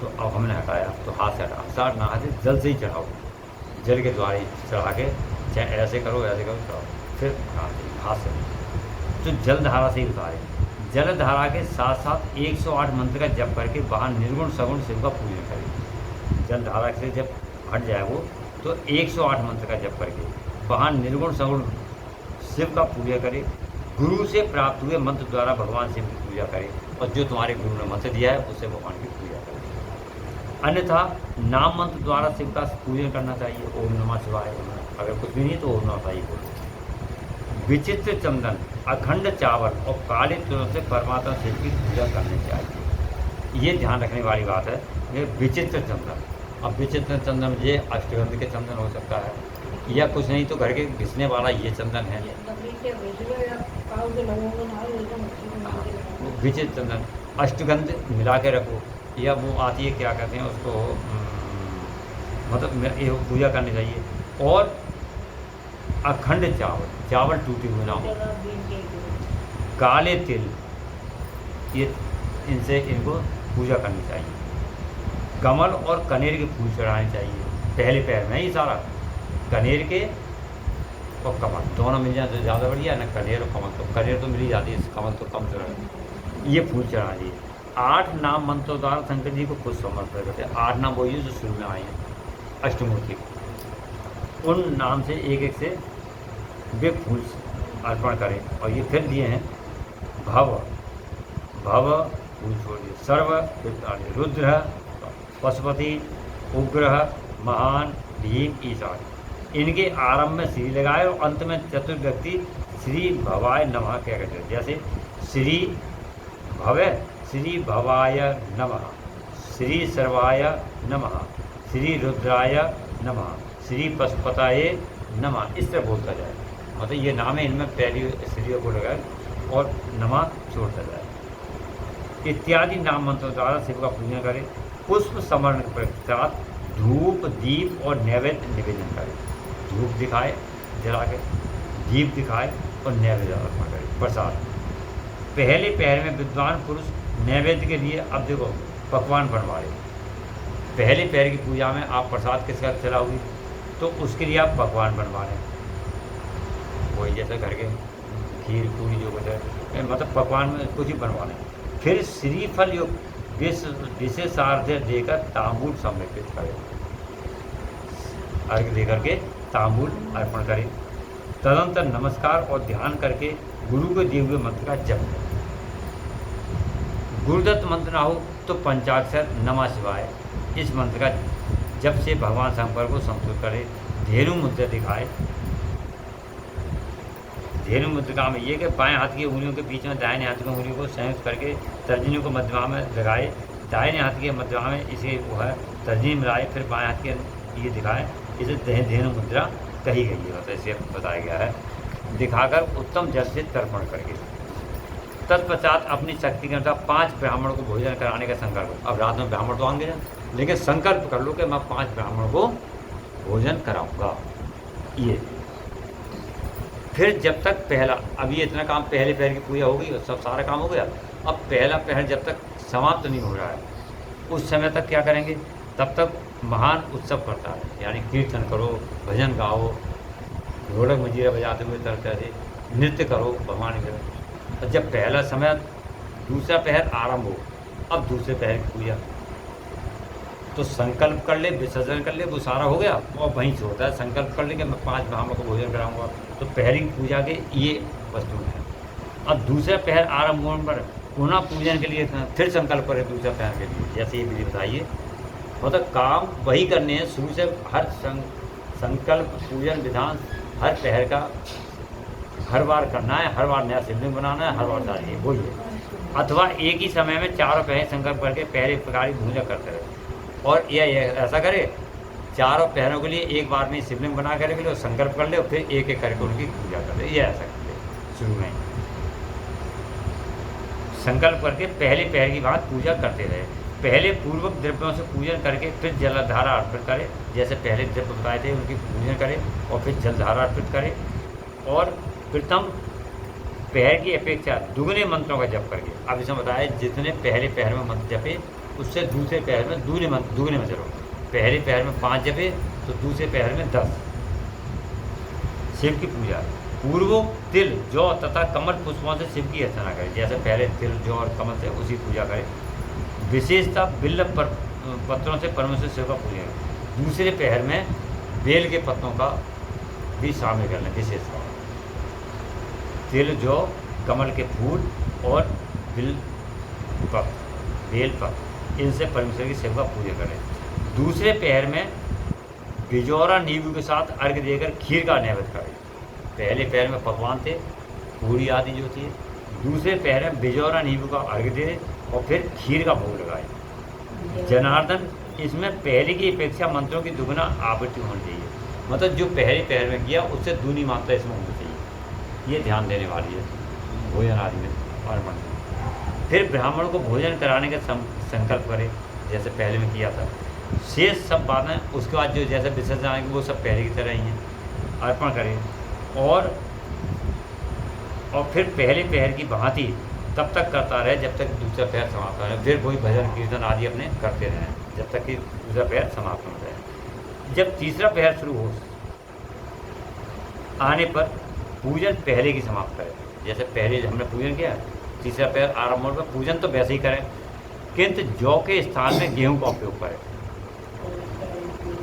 तो अब हमने हटाया तो हाथ से हटा, साथ ना हाथ जल से ही चढ़ाओ, जल के द्वारा चढ़ा के, चाहे ऐसे करो चढ़ाओ, फिर हाथ से, तो जलधारा से ही उतारे। जलधारा के साथ साथ 108 मंत्र का जप करके वहाँ निर्गुण सगुण शिव का पूजन करें। जलधारा से जब हट जाए वो, तो 108 मंत्र का जप करके वहाँ निर्गुण सगुण शिव का पूजा करें। गुरु से प्राप्त हुए मंत्र द्वारा भगवान शिव की पूजा करें, और जो तुम्हारे गुरु ने मंत्र दिया है उससे भगवान की पूजा करें। अन्यथा नाम मंत्र द्वारा शिव का पूजन करना चाहिए। ओम नमः शिवाय, अगर कुछ भी नहीं तो ओम नमः शिवाय बोलो। विचित्र चंदन, अखंड चावल और काले तिलों से परमात्मा शिव की पूजा करनी चाहिए। ये ध्यान रखने वाली बात है। ये विचित्र चंदन, अब विचित्र चंदन ये अष्टगंध के चंदन हो सकता है, या कुछ नहीं तो घर के घिसने वाला ये चंदन है, लकड़ी के घिस लो या पाउडर लगोगे ना एकदम वो घिचे चंदन। अष्टगंध मिला के रखो, या वो आती है क्या कहते हैं उसको, मतलब ये पूजा करनी चाहिए। और अखंड चावल, चावल टूटे हुए ना हो, काले तिल, ये इनसे इनको पूजा करनी चाहिए। कमल और कनेर के फूल चढ़ाने चाहिए पहले पैर में, ही सारा कनेर के और कमल दोनों मिल जाए तो ज़्यादा बढ़िया, ना कनेर और कमल, तो कनेर तो मिल ही जाती है, कमल तो कम चढ़ा, ये फूल चढ़ा दिए। 8 नाम मंत्रों द्वारा शंकर जी को खुद समर्पित करते हैं। 8 नाम वही जो शुरू में आए हैं अष्टमूर्ति, उन नाम से एक एक से वे फूल अर्पण करें। और ये फिर दिए हैं भव, भव फूल छोड़ दिए, सर्व रुद्र, पशुपति, उग्र, महान, भीम, ईशान, इनके आरंभ में श्री लगाए और अंत में चतुर्व्यक्ति श्री भवाय नमः क्या कहते हैं। जैसे श्री भव, श्री भवाय नमः, श्री सर्वाय नमः, श्री रुद्राय नमः, श्री पशुपताय नमः, इस तरह बोलता जाए। मतलब ये नाम है, इनमें पहली श्री को लगाए और नमः छोड़ता जाए। इत्यादि नाम मंत्रों द्वारा शिव का पूजन करें। पुष्प समरण के पश्चात धूप, दीप और नैवेद्य निवेदन करें। धूप दिखाए जला के, दीप दिखाए और नैवेद्य अर्पण करें। प्रसाद पहले पहर में विद्वान पुरुष नैवेद्य के लिए, अब देखो, पकवान बनवाए। पहले पहर की पूजा में आप प्रसाद के साथ चलाओगे तो उसके लिए आप पकवान बनवा लें, वही जैसे घर के खीर पूरी जो कुछ है, मतलब पकवान में कुछ ही बनवा लें। फिर श्रीफल युक्त विशेषार्घ्य देकर तांबूल समर्पित करें, अर्घ्य देकर के तांबूल अर्पण करें। तदंतर नमस्कार और ध्यान करके गुरु के दिए हुए मंत्र का जप करें। गुरुदत्त मंत्र ना हो तो पंचाक्षर नमः शिवाय, इस मंत्र का जप से भगवान शंकर को संतुष्ट करे। धेनु मुद्रा दिखाए। धेनु मुद्रिका में ये कि बाएं हाथ की उंगलियों के बीच में दाहिने हाथ की उंगलियों को संयुक्त करके तर्जनी को मध्यमा में लगाए, दाहिने हाथ के मध्यमा में इसे वो है तर्जनी मिलाए, फिर बाएं हाथ के ये दिखाएं, इसे धेनु मुद्रा कही गई है, मतलब इसे बताया गया है। दिखाकर उत्तम जल से तर्पण करके तत्पश्चात अपनी शक्ति के अनुसार 5 ब्राह्मण को भोजन कराने का संकल्प। अब रात में ब्राह्मण तो आएंगे, लेकिन संकल्प कर लो कि मैं 5 ब्राह्मण को भोजन कराऊंगा। ये फिर जब तक पहला, अब ये इतना काम पहले पहर की पूजा हो गई, सब सारा काम हो गया। अब पहला पहर जब तक समाप्त नहीं हो रहा है उस समय तक क्या करेंगे, तब तक महान उत्सव करता है, यानी कीर्तन करो, भजन गाओ, ढोलक मंजीरा बजाते हुए तरह तरह से नृत्य करो भगवान के। और जब पहला समय दूसरा पहर आरंभ हो, अब दूसरे पहर की पूजा, तो संकल्प कर ले, विसर्जन कर ले, वो सारा हो गया और वहीं से होता है। संकल्प कर ले कि मैं 5 ब्राह्मणों को भोजन कराऊंगा, तो पहली पूजा के ये वस्तु है। अब दूसरा पहर आरंभ होने पर पुनः पूजन के लिए फिर संकल्प करें दूसरा पहर के लिए, जैसे ये विधि बताइए। मतलब काम वही करने हैं शुरू से, हर संकल्प पूजन विधान हर पहर का हर बार करना है, हर बार नया शिवलिंग बनाना है, हर बार चाहिए वही है। अथवा एक ही समय में 4 पहर संकल्प करके पहले प्रकार की पूजा करते रहे, और यह ऐसा करे 4 पहरों के लिए एक बार में शिवलिंग बना कर रख लो, संकल्प कर ले और फिर एक एक करके उनकी पूजा कर ले। ये ऐसा कर ले शुरू में संकल्प करके पहले पहर की बात पूजा करते रहे। पहले पूर्वक द्रव्यों से पूजन करके फिर जलधारा अर्पित करें, जैसे पहले द्रव्य बताए थे उनकी पूजन करें और फिर जलधारा अर्पित करें। और प्रथम पहर की अपेक्षा दुगने मंत्रों का जप करके, अब इसमें बताया जितने पहले पहर में मंत्र जपे उससे दूसरे पहर में दुगने में चलो। पहले पहर में 5 जपे तो दूसरे पहर में 10। शिव की पूजा पूर्व तिल, जौ तथा कमल पुष्पों से शिव की अर्चना करें, जैसे पहले तिल, जौ और कमल से उसी पूजा करें। विशेषता बिल्व पत्रों से परमेश्वर शिव का पूजन करें। दूसरे पहर में बेल के पत्तों का भी शामिल कर लें। विशेषता तिल, जौ, कमल के फूल और बेल पत्र, इनसे परमेश्वर की शिव का पूजा करें। दूसरे पहर में बिजौरा नींबू के साथ अर्घ्य देकर खीर का नैवेद्य करें। पहले पहर में पकवान थे, पूरी आदि जो थी, दूसरे पहर में बिजौरा नींबू का अर्घ्य दे और फिर खीर का भोग लगाए। जनार्दन, इसमें पहले की अपेक्षा मंत्रों की दुगुना आवृत्ति होनी चाहिए। मतलब जो पहले पहर में किया उससे दूनी मात्रा इसमें होनी चाहिए। ये ध्यान देने वाली है भोजन आदि में अर्पण में। फिर ब्राह्मण को भोजन कराने का संकल्प करे, जैसे पहले में किया था। शेष सब बातें उसके बाद जो जैसे विसर्जन आएंगे वो सब पहले की तरह ही हैं, अर्पण करें। और फिर पहले पहर की भांति तब तक करता रहे जब तक दूसरा पहर समाप्त हो जाए। फिर वही भजन कीर्तन आदि अपने करते रहें जब तक कि दूसरा पहर समाप्त हो जाए। जब तीसरा पहर शुरू हो आने पर पूजन पहले की समाप्त करें। जैसे पहले हमने पूजन किया, तीसरा पहर आरंभ होने पर पूजन तो वैसे ही करें, किंतु जौ के स्थान में गेहूं का उपयोग करें।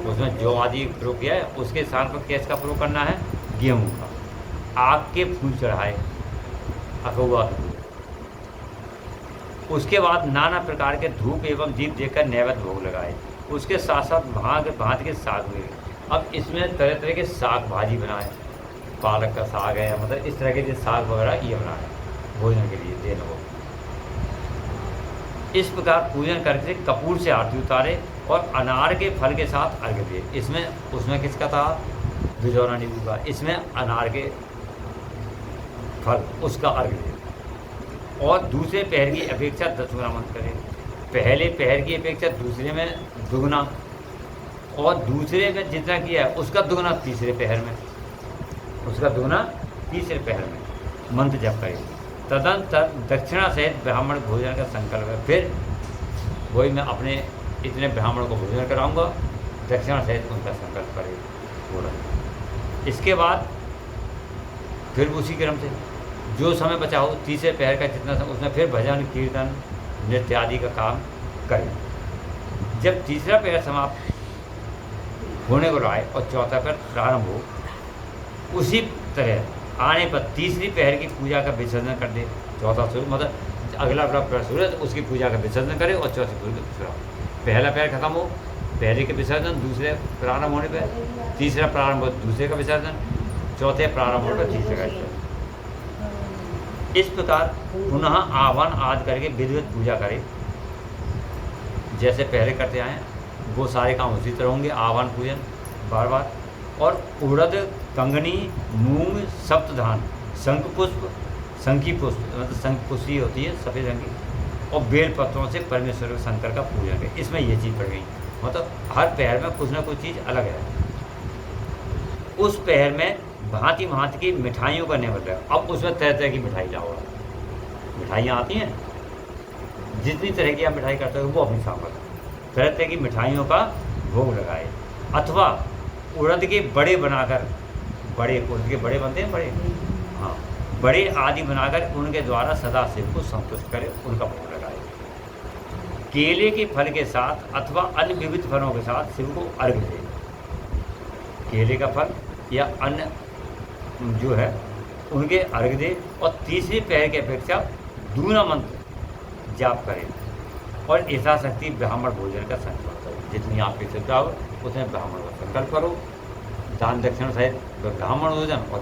उसमें जौ आदि प्रयोग किया है, उसके स्थान पर किसका प्रयोग करना है? गेहूं का। आग के फूल चढ़ाए, अखुआ के फूल। उसके बाद नाना प्रकार के धूप एवं दीप देकर नैवेद्य भोग लगाए। उसके साथ साथ भांति के साग भी। अब इसमें तरह तरह के साग भाजी बनाए, पालक का साग है, मतलब इस तरह के जो साग वगैरह ये बनाए भोजन के लिए देने को। इस प्रकार पूजन करके कपूर से आरती उतारे और अनार के फल के साथ अर्घ्य दिए। उसमें किसका था? बिजौरा नींबू का। इसमें अनार के फल उसका अर्घ्य दिए। और दूसरे पहर की अपेक्षा 10 गुना मंत्र करें। पहले पहर की अपेक्षा दूसरे में दुगना, और दूसरे में जितना किया है उसका दुगना तीसरे पहर में, उसका दुगना तीसरे पहर में मंत्र जप करें। तदंतर दक्षिणा सहित ब्राह्मण भोजन का संकल्प है। फिर वही मैं अपने इतने ब्राह्मण को भोजन कराऊंगा, दक्षिणा सहित उनका संकल्प करें पूरा। इसके बाद फिर उसी क्रम से जो समय बचा हो तीसरे पहर का जितना समय, उसमें फिर भजन कीर्तन नृत्य आदि का काम करें। जब तीसरा पहर समाप्त होने को आए और चौथा पहर प्रारंभ हो, उसी तरह आने पर तीसरी पहर की पूजा का विसर्जन कर दे। चौथा शुरू, मतलब अगला पहर शुरू है तो उसकी पूजा का विसर्जन करे और चौथी पूजा। पहला पहर खत्म हो, पहले के विसर्जन, दूसरे प्रारंभ होने पर तीसरा प्रारंभ हो, दूसरे का विसर्जन, चौथे प्रारंभ होने पर तीसरे का विसर्जन। इस प्रकार पुनः आह्वान आदि करके विधिवत पूजा करें, जैसे पहले करते आए वो सारे काम उसी तरह होंगे। आह्वान पूजन बार बार। और उड़द, कंगनी, मूंग, सप्तधान, शंखपुष्प, शंखी पुष्प, मतलब शंखपुष्पी होती है सफ़ेद रंग की, और बेल पत्रों से परमेश्वर शंकर का पूजन करें। इसमें ये चीज़ पड़ गई, मतलब हर पहर में कुछ ना कुछ चीज़ अलग है। उस पहर में भांति भांति की मिठाइयों का निवेद्य है। अब उसमें तरह तरह की मिठाई लाओ। मिठाइयाँ आती हैं, जितनी तरह की आप मिठाई करते हो वो अपनी सामत है। तरह तरह की मिठाइयों का भोग लगाए, अथवा उड़द के बड़े बनाकर, बड़े उड़द के बड़े बनते हैं, बड़े, हाँ, बड़े आदि बनाकर उनके द्वारा सदा शिव को संतुष्ट करे, उनका भोग लगाए। केले के फल के साथ अथवा अन्य विविध फलों के साथ शिव को अर्घ्य दे। केले का फल या अन्य जो है उनके अर्घ्य दे, और तीसरी पहर की अपेक्षा दूना मंत्र जाप करें, और यथाशक्ति ब्राह्मण भोजन का संकल्प करो। जितनी आपकी श्रद्धा हो उतने ब्राह्मण का संकल्प करो, दान दक्षिण सहित ब्राह्मण भोजन। और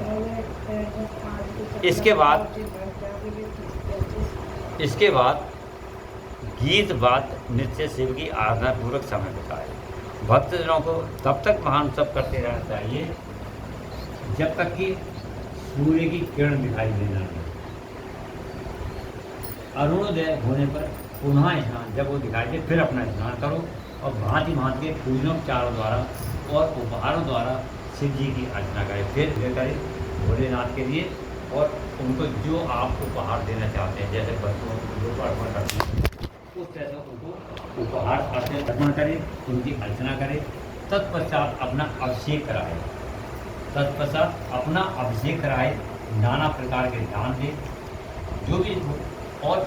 इसके बाद गीत वाद नृत्य शिव की आराधना पूर्वक समय बिताए। भक्तजनों को तब तक महान उत्सव करते रहना चाहिए जब तक कि सूर्य की किरण दिखाई देना नहीं। अरुणोदय होने पर पुनः स्नान, जब वो दिखाई दे फिर अपना स्नान करो, और भांति भांति के पूजनोपचारों द्वारा और उपहारों द्वारा शिव जी की अर्चना करें। फिर वे करें भोलेनाथ के लिए, और उनको जो आप उपहार देना चाहते हैं, जैसे बच्चों को अर्पण करते हैं उस तरह से उनको उपहार अर्पण करें, उनकी अर्चना करें। तत्पश्चात अपना अभिषेक कराएं, नाना प्रकार के दान दें, जो भी हो। और